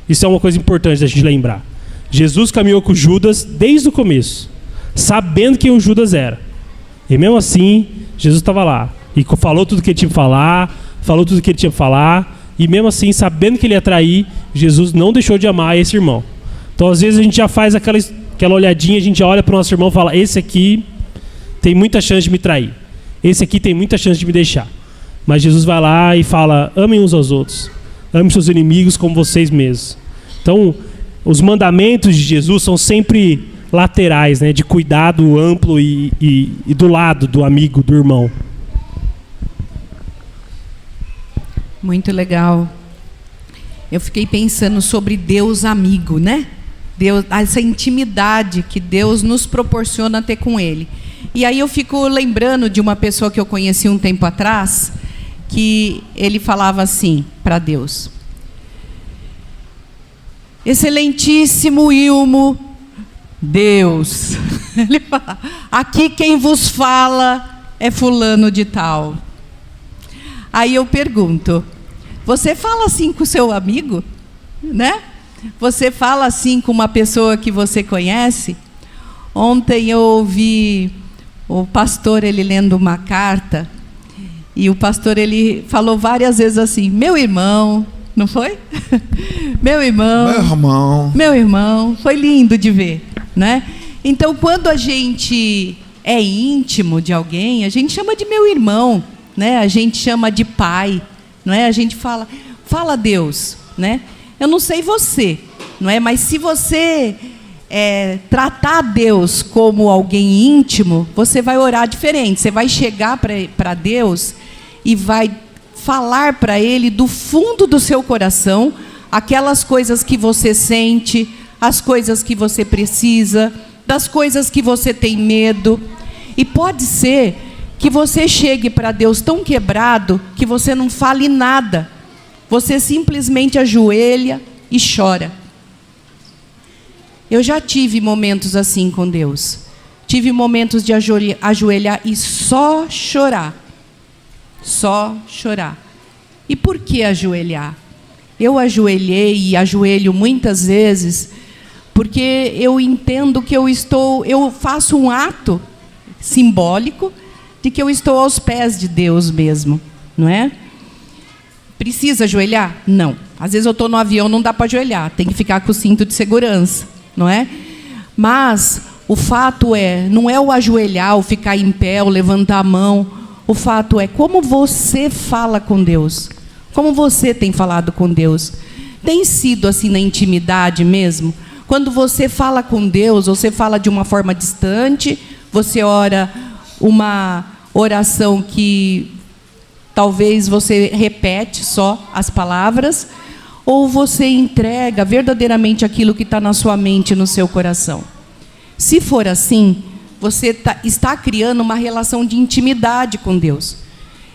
Isso é uma coisa importante da gente lembrar. Jesus caminhou com Judas desde o começo, sabendo quem o Judas era. E mesmo assim, Jesus estava lá. E falou tudo que ele tinha que falar, e mesmo assim, sabendo que ele ia trair, Jesus não deixou de amar esse irmão. Então, às vezes, a gente já faz aquela olhadinha, a gente já olha para o nosso irmão e fala, esse aqui tem muita chance de me trair. Esse aqui tem muita chance de me deixar. Mas Jesus vai lá e fala, amem uns aos outros. Amem seus inimigos como vocês mesmos. Então, os mandamentos de Jesus são sempre laterais, né, de cuidado amplo e do lado do amigo, do irmão. Muito legal. Eu fiquei pensando sobre Deus amigo, né? Deus, essa intimidade que Deus nos proporciona ter com Ele. E aí eu fico lembrando de uma pessoa que eu conheci um tempo atrás, que ele falava assim para Deus: excelentíssimo Ilmo Deus, ele fala, aqui quem vos fala é fulano de tal. Aí eu pergunto, você fala assim com o seu amigo? Né? Você fala assim com uma pessoa que você conhece? Ontem eu ouvi o pastor, ele lendo uma carta, e o pastor, ele falou várias vezes assim, meu irmão, não foi? Meu irmão, foi lindo de ver, né? Então, quando a gente é íntimo de alguém, a gente chama de meu irmão, né? A gente chama de pai, não é? A gente fala Deus, né? Eu não sei você, não é? Mas se você tratar Deus como alguém íntimo, você vai orar diferente. Você vai chegar para Deus e vai falar para Ele do fundo do seu coração aquelas coisas que você sente, as coisas que você precisa, das coisas que você tem medo. E pode ser que você chegue para Deus tão quebrado que você não fale nada. Você simplesmente ajoelha e chora. Eu já tive momentos assim com Deus. Tive momentos de ajoelhar e só chorar. Só chorar. E por que ajoelhar? Eu ajoelhei e ajoelho muitas vezes porque eu entendo que eu faço um ato simbólico de que eu estou aos pés de Deus mesmo, não é? Precisa ajoelhar? Não. Às vezes eu estou no avião, não dá para ajoelhar, tem que ficar com o cinto de segurança, não é? Mas o fato não é o ajoelhar, o ficar em pé, o levantar a mão. O fato é como você fala com Deus. Como você tem falado com Deus. Tem sido assim na intimidade mesmo? Quando você fala com Deus, você fala de uma forma distante, você ora uma oração que talvez você repete só as palavras, ou você entrega verdadeiramente aquilo que está na sua mente, no seu coração. Se for assim, você está criando uma relação de intimidade com Deus.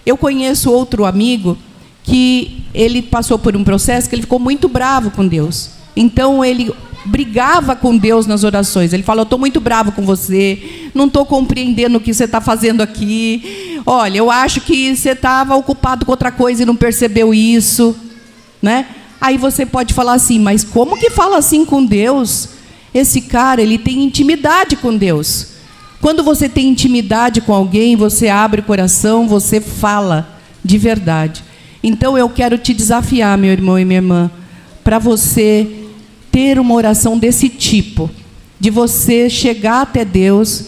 Eu conheço outro amigo que ele passou por um processo que ele ficou muito bravo com Deus. Então ele brigava com Deus nas orações. Ele falou: eu estou muito bravo com você, não estou compreendendo o que você está fazendo aqui. Olha, eu acho que você estava ocupado com outra coisa e não percebeu isso, né? Aí você pode falar assim: mas como que fala assim com Deus? Esse cara, ele tem intimidade com Deus. Quando você tem intimidade com alguém, você abre o coração, você fala de verdade. Então eu quero te desafiar, meu irmão e minha irmã, para você ter uma oração desse tipo, de você chegar até Deus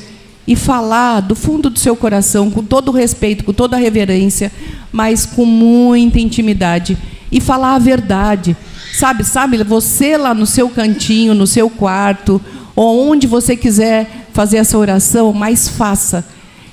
e falar do fundo do seu coração, com todo o respeito, com toda a reverência, mas com muita intimidade, e falar a verdade. Sabe, você lá no seu cantinho, no seu quarto, ou onde você quiser fazer essa oração, mas faça.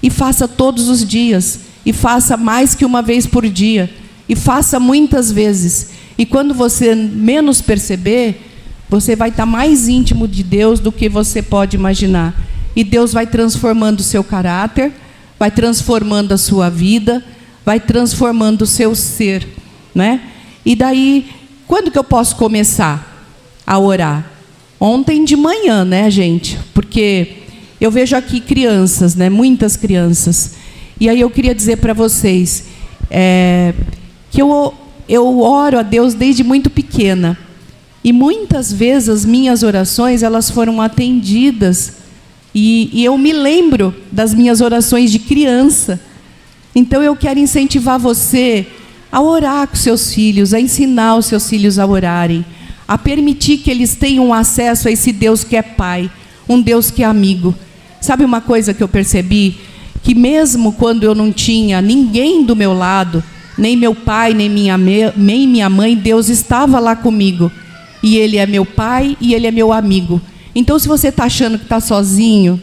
E faça todos os dias, e faça mais que uma vez por dia, e faça muitas vezes. E quando você menos perceber, você vai estar mais íntimo de Deus do que você pode imaginar. E Deus vai transformando o seu caráter, vai transformando a sua vida, vai transformando o seu ser, né? E daí, quando que eu posso começar a orar? Ontem de manhã, né, gente? Porque eu vejo aqui crianças, né? Muitas crianças. E aí eu queria dizer para vocês que eu oro a Deus desde muito pequena. E muitas vezes as minhas orações, elas foram atendidas. E eu me lembro das minhas orações de criança. Então eu quero incentivar você a orar com seus filhos, a ensinar os seus filhos a orarem, a permitir que eles tenham acesso a esse Deus que é Pai, um Deus que é amigo. Sabe uma coisa que eu percebi? Que mesmo quando eu não tinha ninguém do meu lado, nem meu pai, nem minha mãe, Deus estava lá comigo. E Ele é meu Pai e Ele é meu amigo. Então, se você está achando que está sozinho,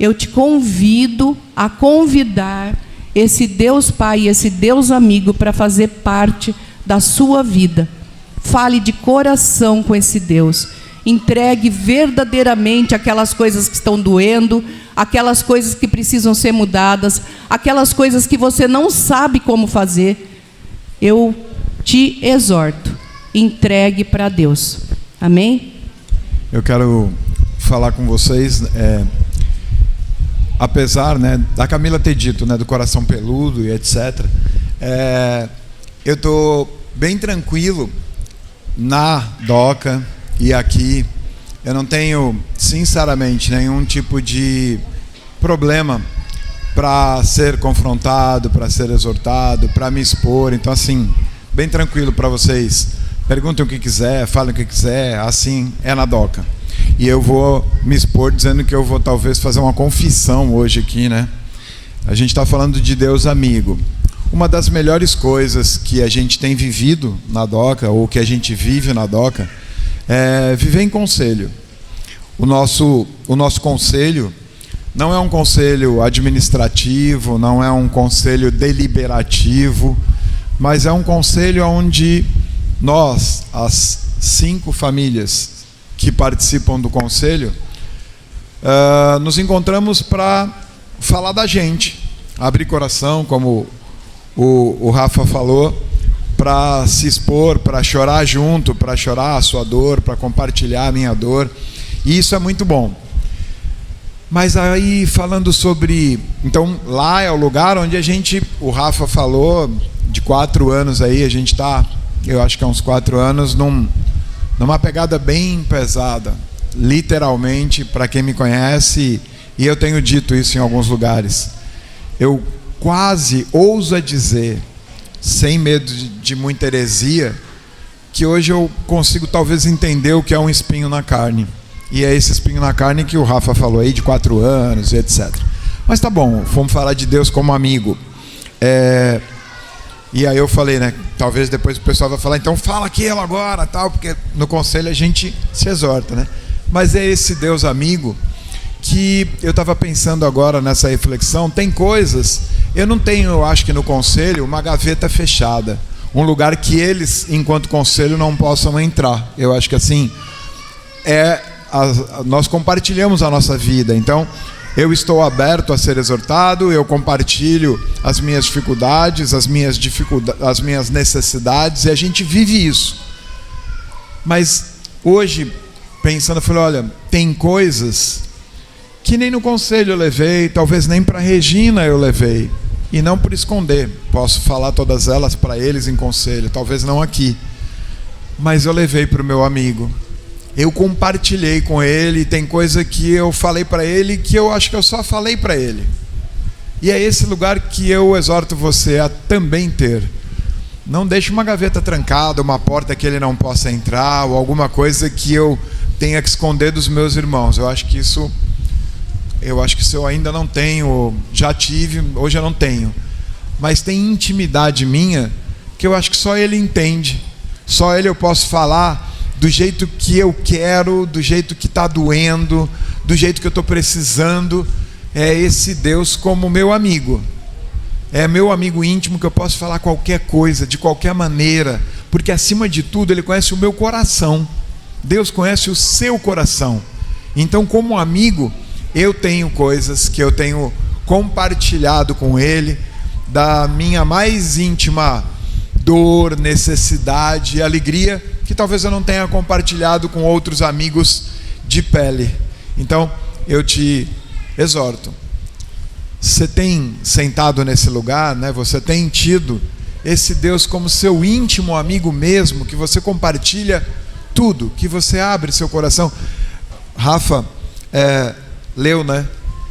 eu te convido a convidar esse Deus Pai, esse Deus amigo para fazer parte da sua vida. Fale de coração com esse Deus. Entregue verdadeiramente aquelas coisas que estão doendo, aquelas coisas que precisam ser mudadas, aquelas coisas que você não sabe como fazer. Eu te exorto, entregue para Deus. Amém? Eu quero falar com vocês, apesar, né, da Camila ter dito, né, do coração peludo e etc., eu estou bem tranquilo na DOCA e aqui. Eu não tenho, sinceramente, nenhum tipo de problema para ser confrontado, para ser exortado, para me expor. Então, assim, bem tranquilo para vocês. Perguntem o que quiser, falem o que quiser, assim é na DOCA. E eu vou me expor dizendo que eu vou talvez fazer uma confissão hoje aqui, né? A gente está falando de Deus amigo. Uma das melhores coisas que a gente tem vivido na DOCA, ou que a gente vive na DOCA, é viver em conselho. o nosso conselho não é um conselho administrativo, não é um conselho deliberativo, mas é um conselho onde nós, as 5 famílias que participam do conselho, nos encontramos para falar da gente, abrir coração, como o Rafa falou, para se expor, para chorar junto, para chorar a sua dor, para compartilhar a minha dor, e isso é muito bom. Mas aí, falando sobre... Então, lá é o lugar onde o Rafa falou, de 4 anos aí, a gente está, eu acho que há uns 4 anos, numa pegada bem pesada. Literalmente, para quem me conhece, e eu tenho dito isso em alguns lugares, eu quase ouso dizer, sem medo de muita heresia, que hoje eu consigo talvez entender o que é um espinho na carne. E é esse espinho na carne que o Rafa falou aí, de 4 anos e etc. Mas tá bom, vamos falar de Deus como amigo. E aí eu falei, né? Talvez depois o pessoal vai falar, então fala aquilo agora, tal, porque no conselho a gente se exorta, né? Mas é esse Deus amigo que eu estava pensando agora nessa reflexão. Tem coisas, eu não tenho, eu acho que no conselho, uma gaveta fechada, um lugar que eles, enquanto conselho, não possam entrar. Eu acho que assim, nós compartilhamos a nossa vida, então eu estou aberto a ser exortado, eu compartilho as minhas dificuldades, as minhas necessidades, e a gente vive isso. Mas hoje, pensando, eu falei, olha, tem coisas que nem no conselho eu levei, talvez nem para a Regina eu levei, e não por esconder, posso falar todas elas para eles em conselho, talvez não aqui, mas eu levei para o meu amigo. Eu compartilhei com ele, tem coisa que eu falei para ele que eu acho que eu só falei para ele. E é esse lugar que eu exorto você a também ter. Não deixe uma gaveta trancada, uma porta que ele não possa entrar, ou alguma coisa que eu tenha que esconder dos meus irmãos. Eu acho que isso eu ainda não tenho, já tive, hoje eu não tenho. Mas tem intimidade minha que eu acho que só ele entende. Só ele eu posso falar do jeito que eu quero, do jeito que está doendo, do jeito que eu estou precisando. É esse Deus como meu amigo. É meu amigo íntimo que eu posso falar qualquer coisa, de qualquer maneira, porque acima de tudo Ele conhece o meu coração. Deus conhece o seu coração. Então, como amigo, eu tenho coisas que eu tenho compartilhado com Ele, da minha mais íntima dor, necessidade e alegria, que talvez eu não tenha compartilhado com outros amigos de pele. Então, eu te exorto. Você tem sentado nesse lugar, né? Você tem tido esse Deus como seu íntimo amigo mesmo, que você compartilha tudo, que você abre seu coração. Rafa leu, né?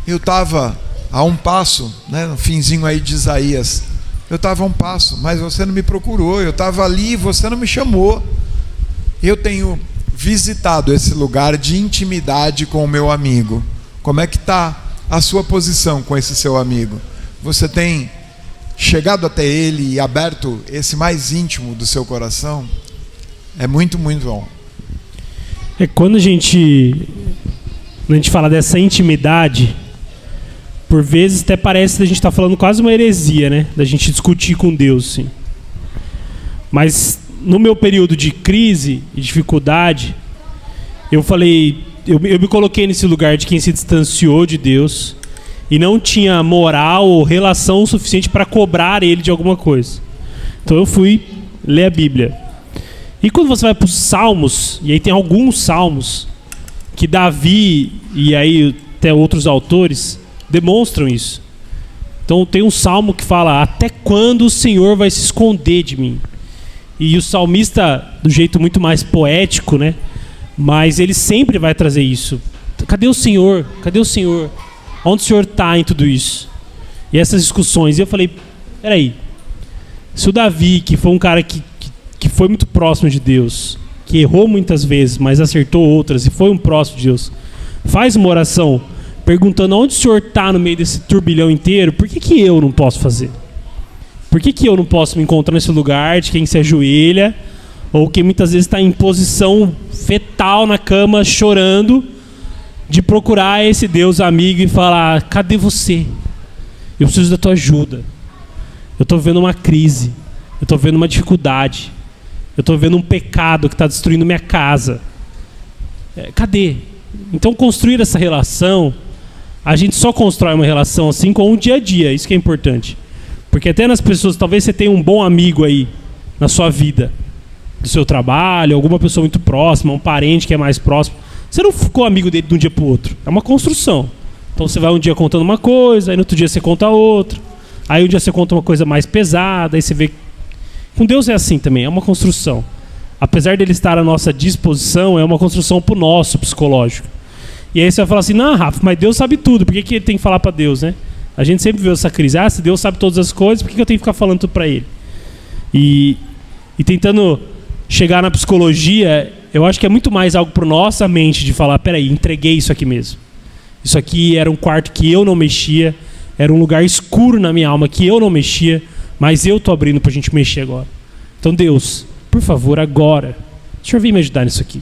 Eu estava a um passo, né? No finzinho aí de Isaías. Eu estava a um passo, mas você não me procurou. Eu estava ali e você não me chamou. Eu tenho visitado esse lugar de intimidade com o meu amigo. Como é que está a sua posição com esse seu amigo? Você tem chegado até ele e aberto esse mais íntimo do seu coração? É muito, muito bom. Quando a gente fala dessa intimidade, por vezes até parece que a gente está falando quase uma heresia, né? Da gente discutir com Deus, sim. Mas no meu período de crise e dificuldade, eu falei, eu me coloquei nesse lugar de quem se distanciou de Deus e não tinha moral ou relação suficiente para cobrar Ele de alguma coisa. Então eu fui ler a Bíblia. E quando você vai para os Salmos, e aí tem alguns Salmos que Davi e aí até outros autores demonstram isso. Então tem um Salmo que fala: até quando o Senhor vai se esconder de mim? E o salmista, do jeito muito mais poético, né? Mas ele sempre vai trazer isso. Cadê o Senhor? Cadê o Senhor? Onde o Senhor está em tudo isso? E essas discussões. E eu falei, peraí. Se o Davi, que foi um cara que foi muito próximo de Deus, que errou muitas vezes, mas acertou outras, e foi um próximo de Deus, faz uma oração perguntando onde o Senhor está no meio desse turbilhão inteiro, por que eu não posso fazer? Por que eu não posso me encontrar nesse lugar de quem se ajoelha, ou quem muitas vezes está em posição fetal na cama, chorando, de procurar esse Deus amigo e falar: cadê você? Eu preciso da tua ajuda. Eu estou vivendo uma crise. Eu estou vivendo uma dificuldade. Eu estou vivendo um pecado que está destruindo minha casa. Cadê? Então, construir essa relação, a gente só constrói uma relação assim com o dia a dia. Isso que é importante. Porque até nas pessoas, talvez você tenha um bom amigo aí na sua vida, do seu trabalho, alguma pessoa muito próxima, um parente que é mais próximo. Você não ficou amigo dele de um dia para o outro. É uma construção. Então você vai um dia contando uma coisa, aí no outro dia você conta outra. Aí um dia você conta uma coisa mais pesada, aí você vê. Com Deus é assim também, é uma construção. Apesar dele estar à nossa disposição, é uma construção para o nosso psicológico. E aí você vai falar assim: não, Rafa, mas Deus sabe tudo, por que ele tem que falar para Deus, né? A gente sempre vê essa crise: se Deus sabe todas as coisas, por que eu tenho que ficar falando tudo para ele? E tentando chegar na psicologia, eu acho que é muito mais algo para nossa mente de falar: peraí, entreguei isso aqui mesmo. Isso aqui era um quarto que eu não mexia, era um lugar escuro na minha alma que eu não mexia, mas eu estou abrindo para a gente mexer agora. Então, Deus, por favor, agora, o Senhor vem me ajudar nisso aqui.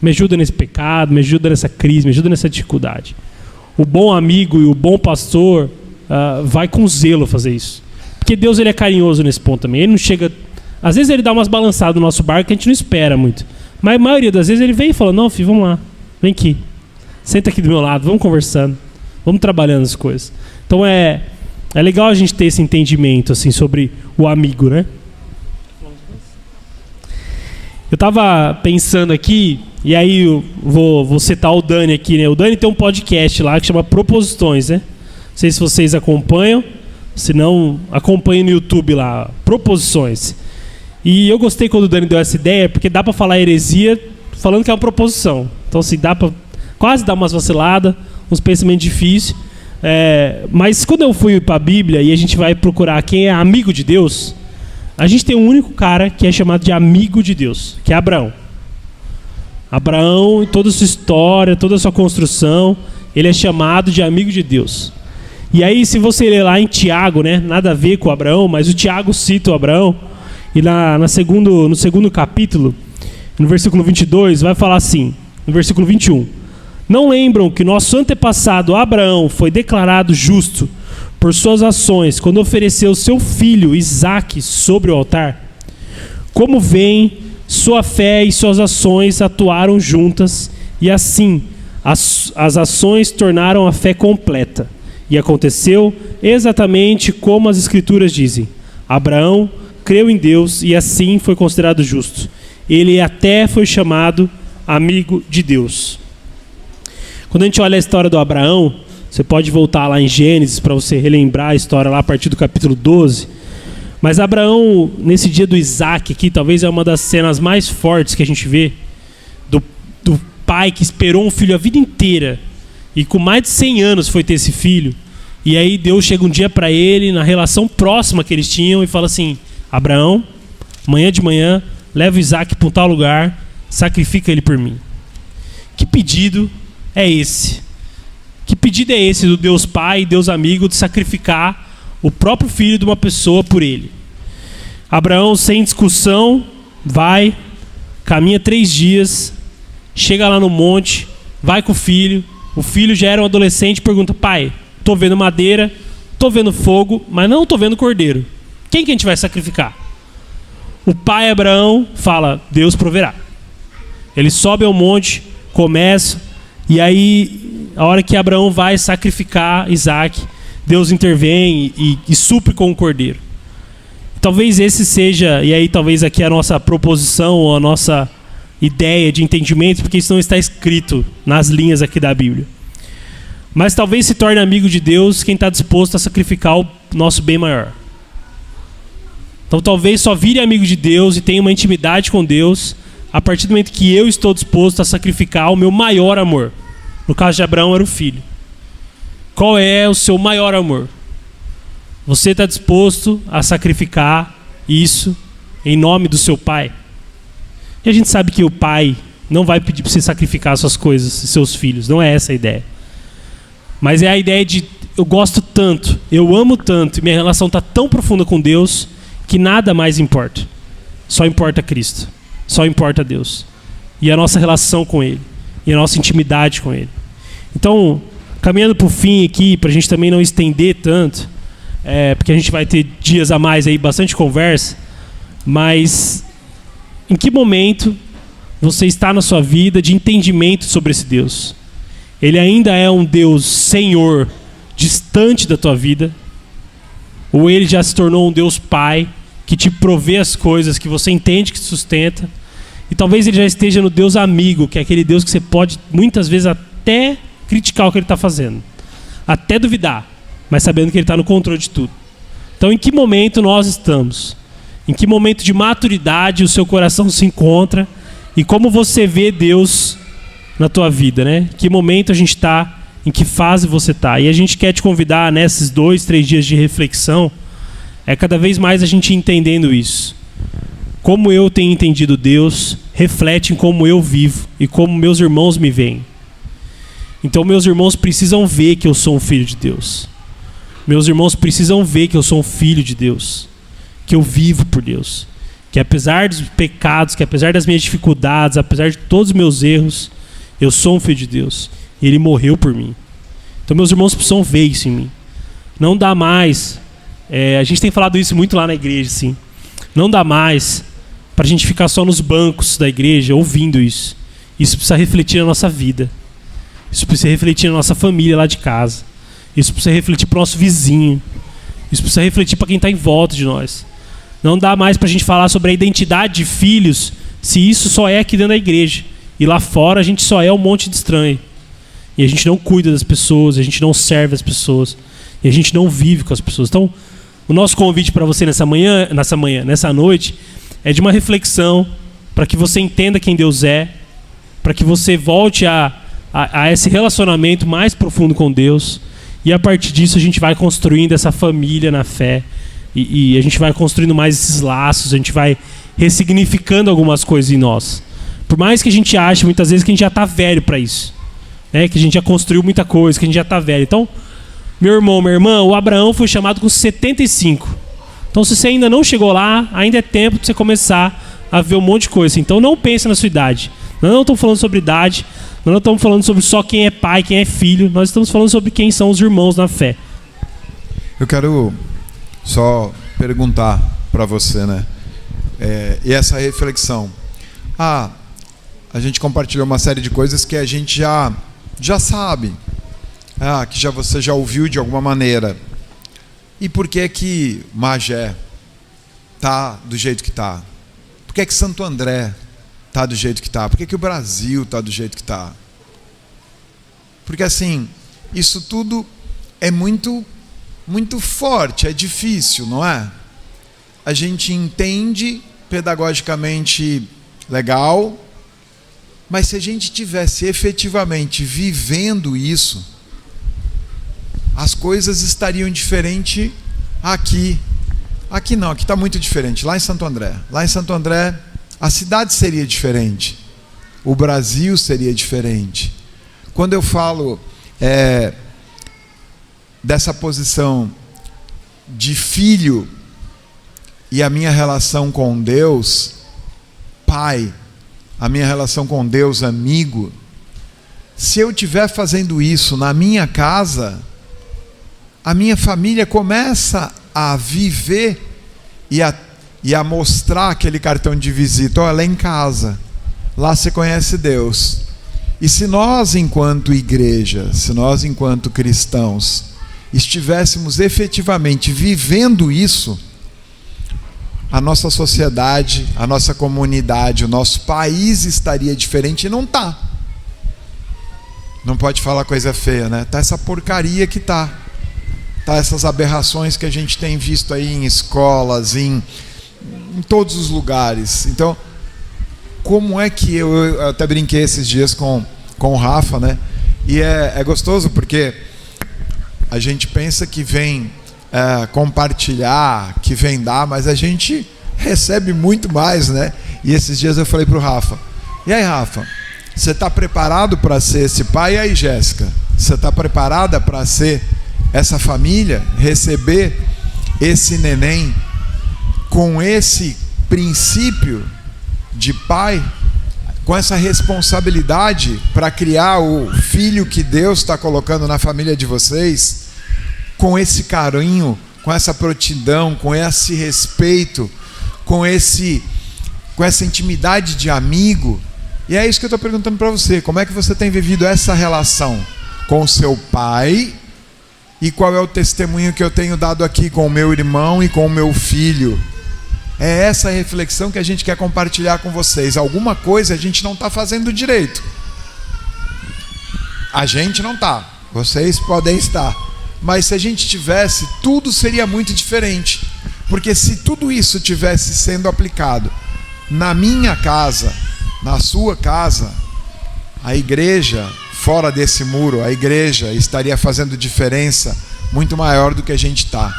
Me ajuda nesse pecado, me ajuda nessa crise, me ajuda nessa dificuldade. O bom amigo e o bom pastor vai com zelo fazer isso. Porque Deus, ele é carinhoso nesse ponto também. Ele não chega... Às vezes ele dá umas balançadas no nosso barco que a gente não espera muito. Mas a maioria das vezes ele vem e fala: não, filho, vamos lá. Vem aqui. Senta aqui do meu lado, vamos conversando. Vamos trabalhando as coisas. Então é legal a gente ter esse entendimento assim, sobre o amigo, né? Eu estava pensando aqui, e aí eu vou citar o Dani aqui, né? O Dani tem um podcast lá que chama Proposições, né? Não sei se vocês acompanham, se não, acompanhem no YouTube lá, Proposições. E eu gostei quando o Dani deu essa ideia, porque dá para falar heresia falando que é uma proposição. Então, assim, dá para quase dar umas vaciladas, uns pensamentos difíceis. Mas quando eu fui para a Bíblia e a gente vai procurar quem é amigo de Deus, a gente tem um único cara que é chamado de amigo de Deus, que é Abraão. Abraão, em toda a sua história, toda a sua construção, ele é chamado de amigo de Deus. E aí, se você ler lá em Tiago, né, nada a ver com Abraão, mas o Tiago cita o Abraão, e no segundo capítulo, no versículo 22, vai falar assim, no versículo 21, não lembram que nosso antepassado Abraão foi declarado justo por suas ações quando ofereceu seu filho Isaque sobre o altar? Como veem, sua fé e suas ações atuaram juntas e assim as ações tornaram a fé completa. E aconteceu exatamente como as Escrituras dizem. Abraão creu em Deus e assim foi considerado justo. Ele até foi chamado amigo de Deus. Quando a gente olha a história do Abraão, você pode voltar lá em Gênesis para você relembrar a história lá a partir do capítulo 12. Mas Abraão, nesse dia do Isaque aqui, talvez é uma das cenas mais fortes que a gente vê do pai que esperou um filho a vida inteira e com mais de 100 anos foi ter esse filho. E aí Deus chega um dia para ele, na relação próxima que eles tinham, e fala assim: Abraão, amanhã de manhã, leva o Isaque para um tal lugar, sacrifica ele por mim. Que pedido é esse? Que pedido é esse do Deus Pai, Deus amigo, de sacrificar o próprio filho de uma pessoa por ele? Abraão, sem discussão, vai, caminha 3 dias, chega lá no monte, vai com o filho já era um adolescente, pergunta: pai, tô vendo madeira, tô vendo fogo, mas não tô vendo cordeiro. Quem que a gente vai sacrificar? O pai Abraão fala: Deus proverá. Ele sobe ao monte, começa, e aí, a hora que Abraão vai sacrificar Isaque, Deus intervém e supre com o cordeiro. Talvez esse seja, e aí talvez aqui a nossa proposição, ou a nossa ideia de entendimento, porque isso não está escrito nas linhas aqui da Bíblia. Mas talvez se torne amigo de Deus quem está disposto a sacrificar o nosso bem maior. Então talvez só vire amigo de Deus e tenha uma intimidade com Deus a partir do momento que eu estou disposto a sacrificar o meu maior amor. No caso de Abraão era o filho. Qual é o seu maior amor? Você está disposto a sacrificar isso em nome do seu pai? E a gente sabe que o pai não vai pedir para você sacrificar suas coisas, seus filhos. Não é essa a ideia. Mas é a ideia de: eu gosto tanto, eu amo tanto, e minha relação está tão profunda com Deus que nada mais importa. Só importa Cristo. Só importa Deus. E a nossa relação com Ele. E a nossa intimidade com Ele. Então, caminhando para o fim aqui, para a gente também não estender tanto, porque a gente vai ter dias a mais aí, bastante conversa, mas em que momento você está na sua vida de entendimento sobre esse Deus? Ele ainda é um Deus Senhor, distante da tua vida? Ou ele já se tornou um Deus Pai, que te provê as coisas, que você entende, que sustenta? E talvez ele já esteja no Deus amigo, que é aquele Deus que você pode, muitas vezes, até criticar o que ele está fazendo. Até duvidar, mas sabendo que ele está no controle de tudo. Então, em que momento nós estamos? Em que momento de maturidade o seu coração se encontra? E como você vê Deus na tua vida, né? Em que momento a gente está? Em que fase você está? E a gente quer te convidar nesses 2, 3 dias de reflexão, cada vez mais a gente entendendo isso. Como eu tenho entendido Deus, reflete em como eu vivo e como meus irmãos me veem. Então meus irmãos precisam ver que eu sou um filho de Deus. Meus irmãos precisam ver que eu sou um filho de Deus. Que eu vivo por Deus. Que apesar dos pecados, que apesar das minhas dificuldades, apesar de todos os meus erros, eu sou um filho de Deus. E Ele morreu por mim. Então meus irmãos precisam ver isso em mim. Não dá mais. A gente tem falado isso muito lá na igreja, assim. Não dá mais para a gente ficar só nos bancos da igreja ouvindo isso. Isso precisa refletir na nossa vida. Isso precisa refletir na nossa família lá de casa. Isso precisa refletir para o nosso vizinho. Isso precisa refletir para quem está em volta de nós. Não dá mais para a gente falar sobre a identidade de filhos se isso só é aqui dentro da igreja. E lá fora a gente só é um monte de estranho. E a gente não cuida das pessoas, a gente não serve as pessoas. E a gente não vive com as pessoas. Então, o nosso convite para você nessa noite, é de uma reflexão para que você entenda quem Deus é, para que você volte a esse relacionamento mais profundo com Deus. E a partir disso a gente vai construindo essa família na fé. E a gente vai construindo mais esses laços, a gente vai ressignificando algumas coisas em nós. Por mais que a gente ache muitas vezes que a gente já está velho para isso, né? Que a gente já construiu muita coisa, que a gente já está velho. Então, meu irmão, minha irmã, o Abraão foi chamado com 75. Então, se você ainda não chegou lá, ainda é tempo de você começar a ver um monte de coisa. Então, não pense na sua idade. Nós não estamos falando sobre idade, nós não estamos falando sobre só quem é pai, quem é filho. Nós estamos falando sobre quem são os irmãos na fé. Eu quero só perguntar para você, né? E essa reflexão. A gente compartilhou uma série de coisas que a gente já sabe. Que você já ouviu de alguma maneira. E por que Magé tá do jeito que tá? Por que Santo André tá do jeito que tá? Por que o Brasil tá do jeito que tá? Porque assim, isso tudo é muito forte, é difícil, não é? A gente entende pedagogicamente legal, mas se a gente tivesse efetivamente vivendo isso, as coisas estariam diferentes aqui. Aqui não, aqui está muito diferente. Lá em Santo André. Lá em Santo André, a cidade seria diferente. O Brasil seria diferente. Quando eu falo dessa posição de filho e a minha relação com Deus, pai, a minha relação com Deus, amigo, se eu estiver fazendo isso na minha casa, a minha família começa a viver e a mostrar aquele cartão de visita. Olha, lá em casa, lá você conhece Deus. E se nós, enquanto igreja, se nós, enquanto cristãos, estivéssemos efetivamente vivendo isso, a nossa sociedade, a nossa comunidade, o nosso país estaria diferente, e não está. Não pode falar coisa feia, né? Está essa porcaria que está. Tá, essas aberrações que a gente tem visto aí em escolas, em todos os lugares. Então, como é que eu até brinquei esses dias com o Rafa, né? E é gostoso porque a gente pensa que vem compartilhar, que vem dar, mas a gente recebe muito mais, né? E esses dias eu falei pro Rafa: e aí, Rafa, você está preparado para ser esse pai? E aí, Jéssica, você está preparada para ser essa família, receber esse neném com esse princípio de pai? com essa responsabilidade para criar o filho que Deus está colocando na família de vocês, com esse carinho, com essa prontidão, com esse respeito, com essa intimidade de amigo. E é isso que eu estou perguntando para você. Como é que você tem vivido essa relação com o seu pai? E qual é o testemunho que eu tenho dado aqui com o meu irmão e com o meu filho? É essa reflexão que a gente quer compartilhar com vocês. Alguma coisa a gente não está fazendo direito. A gente não está. Vocês podem estar. Mas se a gente tivesse, tudo seria muito diferente. Porque se tudo isso tivesse sendo aplicado na minha casa, na sua casa, a igreja, fora desse muro, a igreja estaria fazendo diferença muito maior do que a gente está.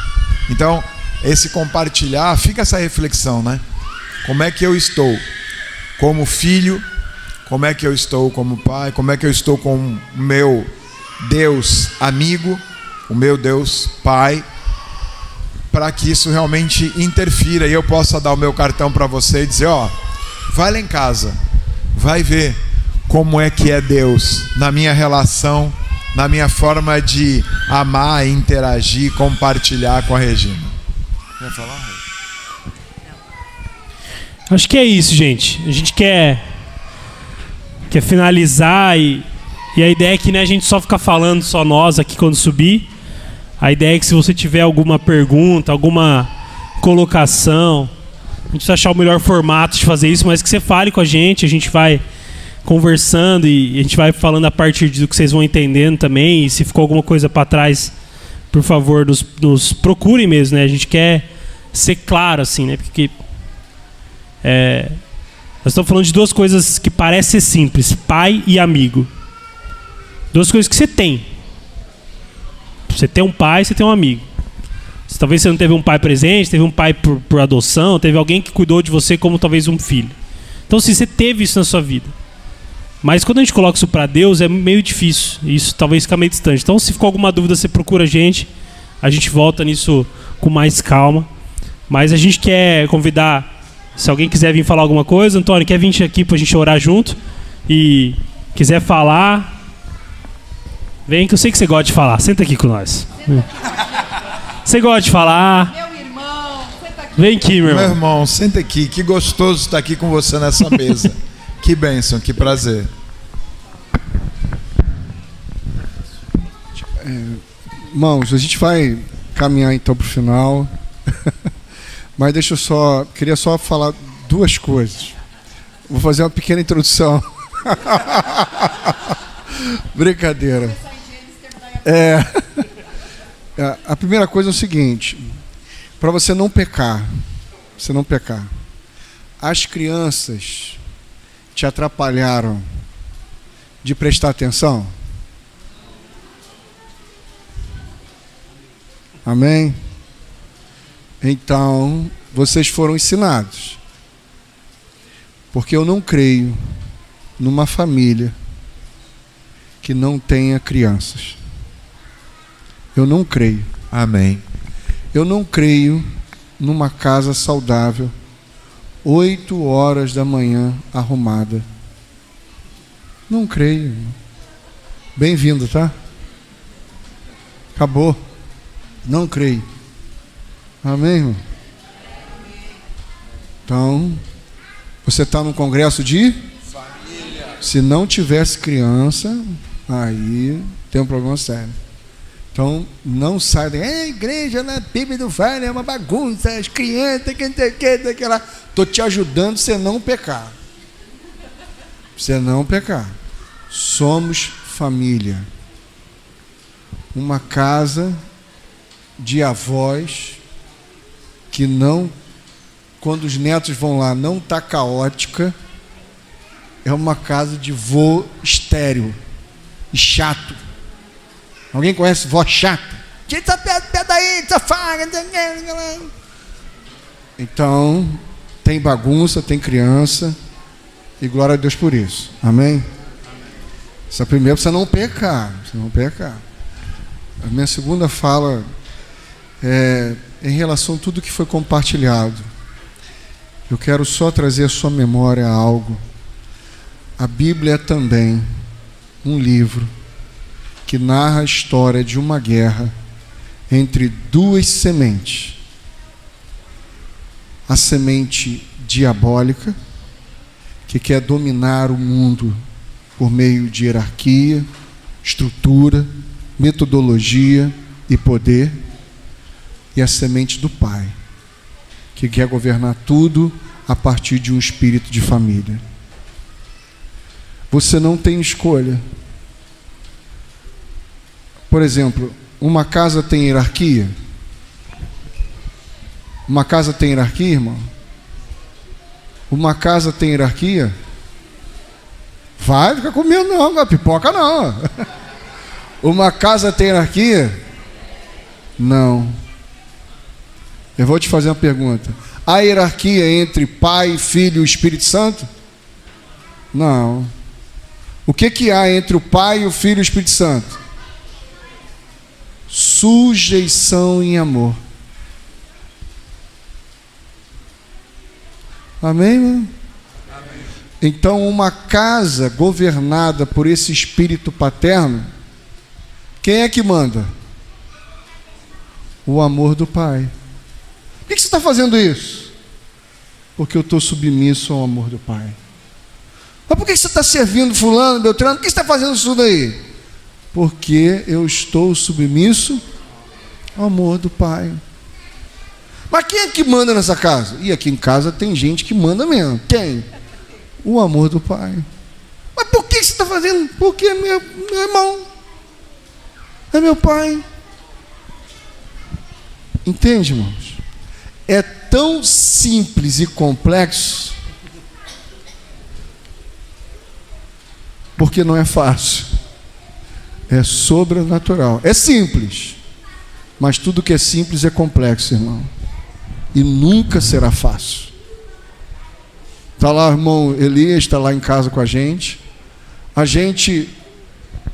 Então, esse compartilhar, fica essa reflexão, né? Como é que eu estou como filho? Como é que eu estou como pai? Como é que eu estou com o meu Deus amigo? O meu Deus pai? Para que isso realmente interfira e eu possa dar o meu cartão para você e dizer, ó, vai lá em casa, vai ver como é que é Deus na minha relação, na minha forma de amar, interagir, compartilhar com a Regina. Quer falar? Acho que é isso, gente. A gente quer finalizar e a ideia é que, né, a gente só fica falando, só nós aqui quando subir. A ideia é que se você tiver alguma pergunta, alguma colocação, a gente precisa achar o melhor formato de fazer isso, mas que você fale com a gente vai conversando e a gente vai falando a partir do que vocês vão entendendo também. E se ficou alguma coisa para trás, por favor, nos procurem mesmo, né? A gente quer ser claro, assim, né? Porque nós estamos falando de duas coisas que parecem simples: pai e amigo. Duas coisas que você tem. Você tem um pai, você tem um amigo. Talvez você não teve um pai presente, teve um pai por adoção, teve alguém que cuidou de você como talvez um filho. Então, se você teve isso na sua vida. Mas quando a gente coloca isso para Deus, é meio difícil. Isso talvez fica meio distante. Então, se ficou alguma dúvida, você procura a gente volta nisso com mais calma. Mas a gente quer convidar, se alguém quiser vir falar alguma coisa, Antônio, quer vir aqui para a gente orar junto? E quiser falar, vem, que eu sei que você gosta de falar. Senta aqui com nós. Você gosta de falar? Meu irmão, senta aqui. Vem aqui, meu irmão. Meu irmão, senta aqui. Que gostoso estar aqui com você nessa mesa. Que bênção, que prazer. Irmãos, a gente vai caminhar então para o final. Mas queria só falar duas coisas. Vou fazer uma pequena introdução. Brincadeira. A primeira coisa é o seguinte: para você não pecar, as crianças te atrapalharam de prestar atenção? Amém? Então, vocês foram ensinados. Porque eu não creio numa família que não tenha crianças. Eu não creio. Amém. Eu não creio numa casa saudável, 8 horas da manhã arrumada. Não creio. Bem-vindo, tá? Acabou. Não creio. Amém, irmão? Então, você está num congresso de família. Se não tivesse criança, aí tem um problema sério. Então, não sai daí. A igreja na Bíblia do Vale é uma bagunça, as crianças, que lá. Estou te ajudando a você não pecar. Você não pecar. Somos família. Uma casa de avós que não, quando os netos vão lá, não está caótica. É uma casa de vô estéril e chato. Alguém conhece vó chata? Tira essa pedra aí, essa faca. Então, tem bagunça, tem criança. E glória a Deus por isso. Amém? Essa primeira, você não pecar. A minha segunda fala é em relação a tudo que foi compartilhado. Eu quero só trazer à sua memória algo. a Bíblia é também um livro que narra a história de uma guerra entre duas sementes. A semente diabólica, que quer dominar o mundo por meio de hierarquia, estrutura, metodologia e poder, e a semente do Pai, que quer governar tudo a partir de um espírito de família. Você não tem escolha. Por exemplo, uma casa tem hierarquia? Uma casa tem hierarquia, irmão? Uma casa tem hierarquia? Vai ficar comendo não, a pipoca não. Uma casa tem hierarquia? Não. Eu vou te fazer uma pergunta. Há hierarquia entre Pai, Filho e Espírito Santo? Não. O que há entre o Pai, o Filho e o Espírito Santo? Sujeição em amor. Amém, irmão? Amém. Então, uma casa governada por esse espírito paterno, quem é que manda? O amor do Pai. Por que você está fazendo isso? Porque eu estou submisso ao amor do Pai. Mas por que você está servindo fulano, Beltrano? Por que você está fazendo isso daí? Porque eu estou submisso ao amor do Pai. Mas quem é que manda nessa casa? E aqui em casa tem gente que manda mesmo. Quem? O amor do Pai. Mas por que você está fazendo? Porque é meu irmão. É meu pai. Entende, irmãos? É tão simples e complexo porque não é fácil. É sobrenatural. É simples, mas tudo que é simples é complexo, irmão. E nunca será fácil. Está lá o irmão Elias, está lá em casa com a gente. A gente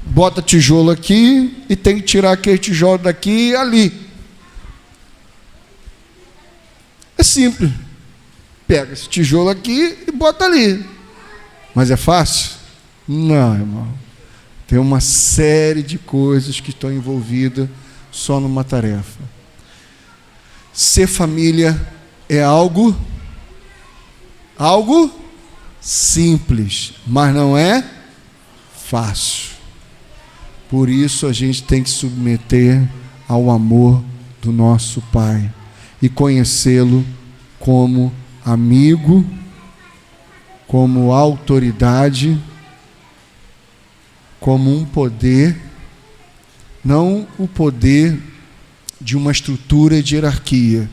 bota tijolo aqui e tem que tirar aquele tijolo daqui e ali. É simples. Pega esse tijolo aqui e bota ali. Mas é fácil? Não, irmão. Tem uma série de coisas que estão envolvidas só numa tarefa. Ser família é algo simples, mas não é fácil. Por isso a gente tem que submeter ao amor do nosso Pai e conhecê-lo como amigo, como autoridade, como um poder, não o poder de uma estrutura de hierarquia,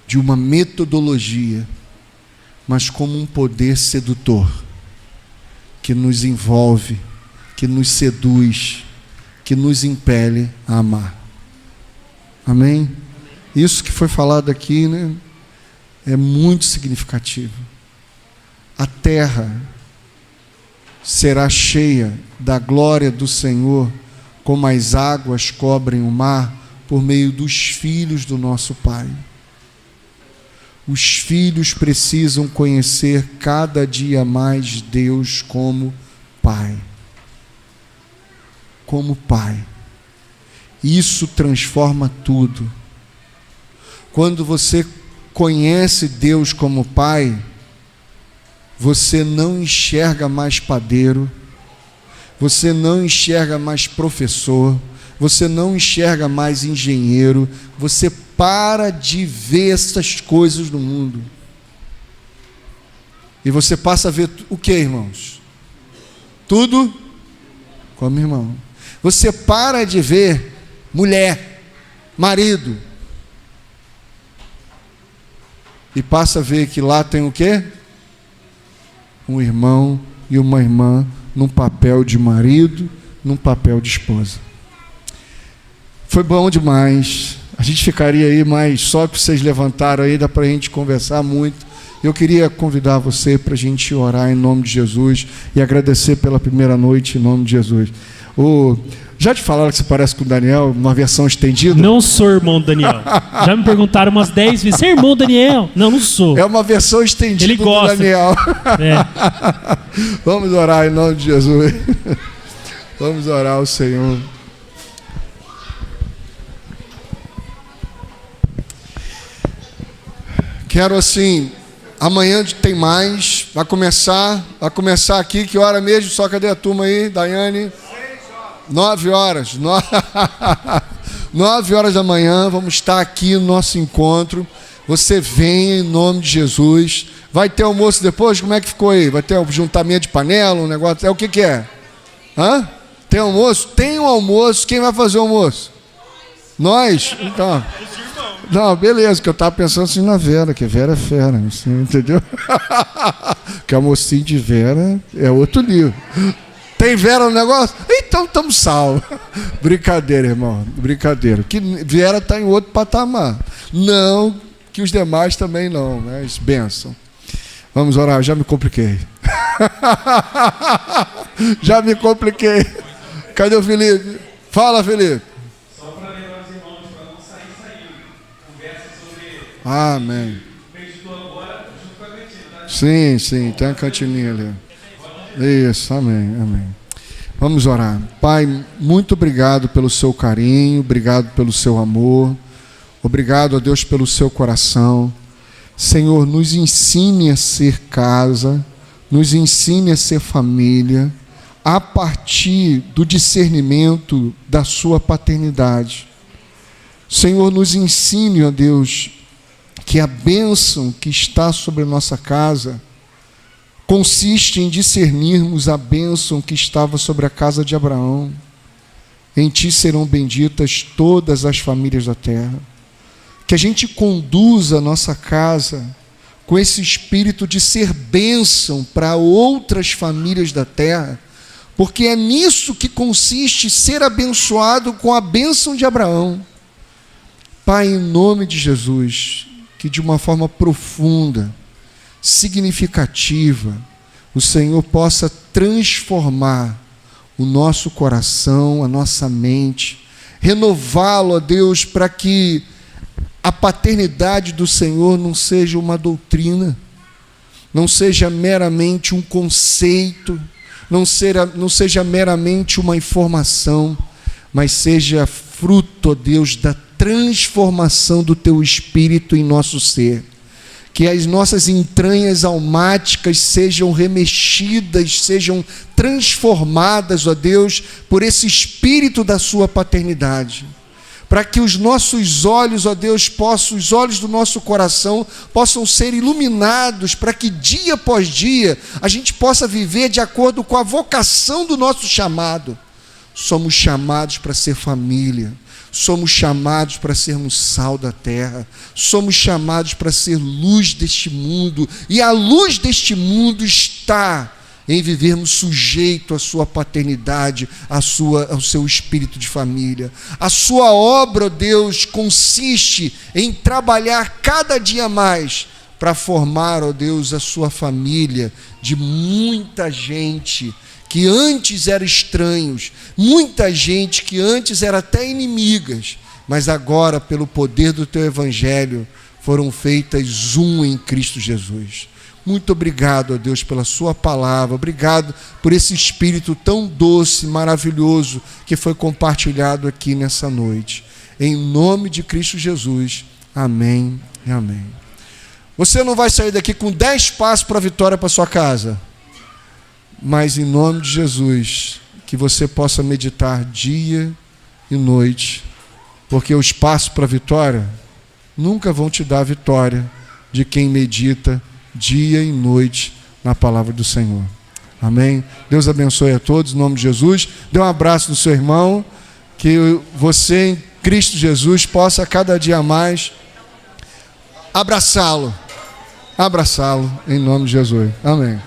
de uma metodologia, mas como um poder sedutor, que nos envolve, que nos seduz, que nos impele a amar. Amém? Isso que foi falado aqui, né, é muito significativo. A terra será cheia da glória do Senhor, como as águas cobrem o mar, por meio dos filhos do nosso Pai. Os filhos precisam conhecer cada dia mais Deus como Pai. Como Pai. Isso transforma tudo. Quando você conhece Deus como Pai, você não enxerga mais padeiro, você não enxerga mais professor, você não enxerga mais engenheiro, você para de ver essas coisas no mundo. E você passa a ver o que, irmãos? Tudo como irmão. Você para de ver mulher, marido, e passa a ver que lá tem o quê? Um irmão e uma irmã num papel de marido, num papel de esposa. Foi bom demais. A gente ficaria aí, mas só que vocês levantaram aí, dá para a gente conversar muito. Eu queria convidar você para a gente orar em nome de Jesus e agradecer pela primeira noite em nome de Jesus. Já te falaram que você parece com o Daniel, numa versão estendida? Não sou irmão do Daniel. Já me perguntaram umas 10 vezes, você é irmão do Daniel? Não, não sou. É uma versão estendida Ele gosta. do Daniel. É. Vamos orar em nome de Jesus. Vamos orar ao Senhor. Quero assim, amanhã tem mais, vai começar aqui, que hora mesmo? Só cadê a turma aí, Daiane? 9 horas. 9 horas da manhã, vamos estar aqui no nosso encontro. Você vem em nome de Jesus. Vai ter almoço depois? Como é que ficou aí? Vai ter um juntamento de panela, um negócio? É o que é? Hã? Tem almoço? Tem um almoço. Quem vai fazer o almoço? Nós? Então. Não, beleza, que eu estava pensando assim na Vera, que Vera é fera, assim, entendeu? Que a mocinha de Vera é outro livro. Tem Vera no negócio? Então estamos salvos. Brincadeira, irmão, brincadeira. Que Vera está em outro patamar. Não que os demais também não, mas bênção. Vamos orar, já me compliquei. Já me compliquei. Cadê o Felipe? Fala, Felipe. Só para lembrar os irmãos, para não sair saindo. Conversa sobre... Amém. Meditou agora junto com a cantina, tá? Sim, tem a cantininha ali. Isso, amém. Vamos orar. Pai, muito obrigado pelo seu carinho, obrigado pelo seu amor, obrigado a Deus pelo seu coração. Senhor, nos ensine a ser casa, nos ensine a ser família, a partir do discernimento da sua paternidade. Senhor, nos ensine, ó Deus, que a bênção que está sobre a nossa casa consiste em discernirmos a bênção que estava sobre a casa de Abraão. Em ti serão benditas todas as famílias da terra. Que a gente conduza a nossa casa com esse espírito de ser bênção para outras famílias da terra, porque é nisso que consiste ser abençoado com a bênção de Abraão. Pai, em nome de Jesus, que de uma forma profunda, significativa, o Senhor possa transformar o nosso coração, a nossa mente, renová-lo, ó Deus, para que a paternidade do Senhor não seja uma doutrina, não seja meramente um conceito, não seja meramente uma informação, mas seja fruto, ó Deus, da transformação do Teu Espírito em nosso ser. Que as nossas entranhas almáticas sejam remexidas, sejam transformadas, ó Deus, por esse Espírito da Sua paternidade. Para que os nossos olhos, ó Deus, os olhos do nosso coração possam ser iluminados, para que dia após dia a gente possa viver de acordo com a vocação do nosso chamado. Somos chamados para ser família, somos chamados para sermos sal da terra, somos chamados para ser luz deste mundo, e a luz deste mundo está em vivermos sujeito à sua paternidade, ao seu espírito de família. A sua obra, ó Deus, consiste em trabalhar cada dia mais para formar, ó Deus, a sua família de muita gente que antes era estranhos, muita gente que antes era até inimigas, mas agora, pelo poder do Teu Evangelho, foram feitas um em Cristo Jesus. Muito obrigado, ó Deus, pela Sua palavra, obrigado por esse Espírito tão doce, maravilhoso, que foi compartilhado aqui nessa noite. Em nome de Cristo Jesus, amém e amém. Você não vai sair daqui com 10 passos para a vitória para sua casa, mas em nome de Jesus, que você possa meditar dia e noite, porque os passos para a vitória nunca vão te dar a vitória de quem medita dia e noite na palavra do Senhor. Amém? Deus abençoe a todos, em nome de Jesus. Dê um abraço no seu irmão, que você em Cristo Jesus possa cada dia mais abraçá-lo, em nome de Jesus. Amém.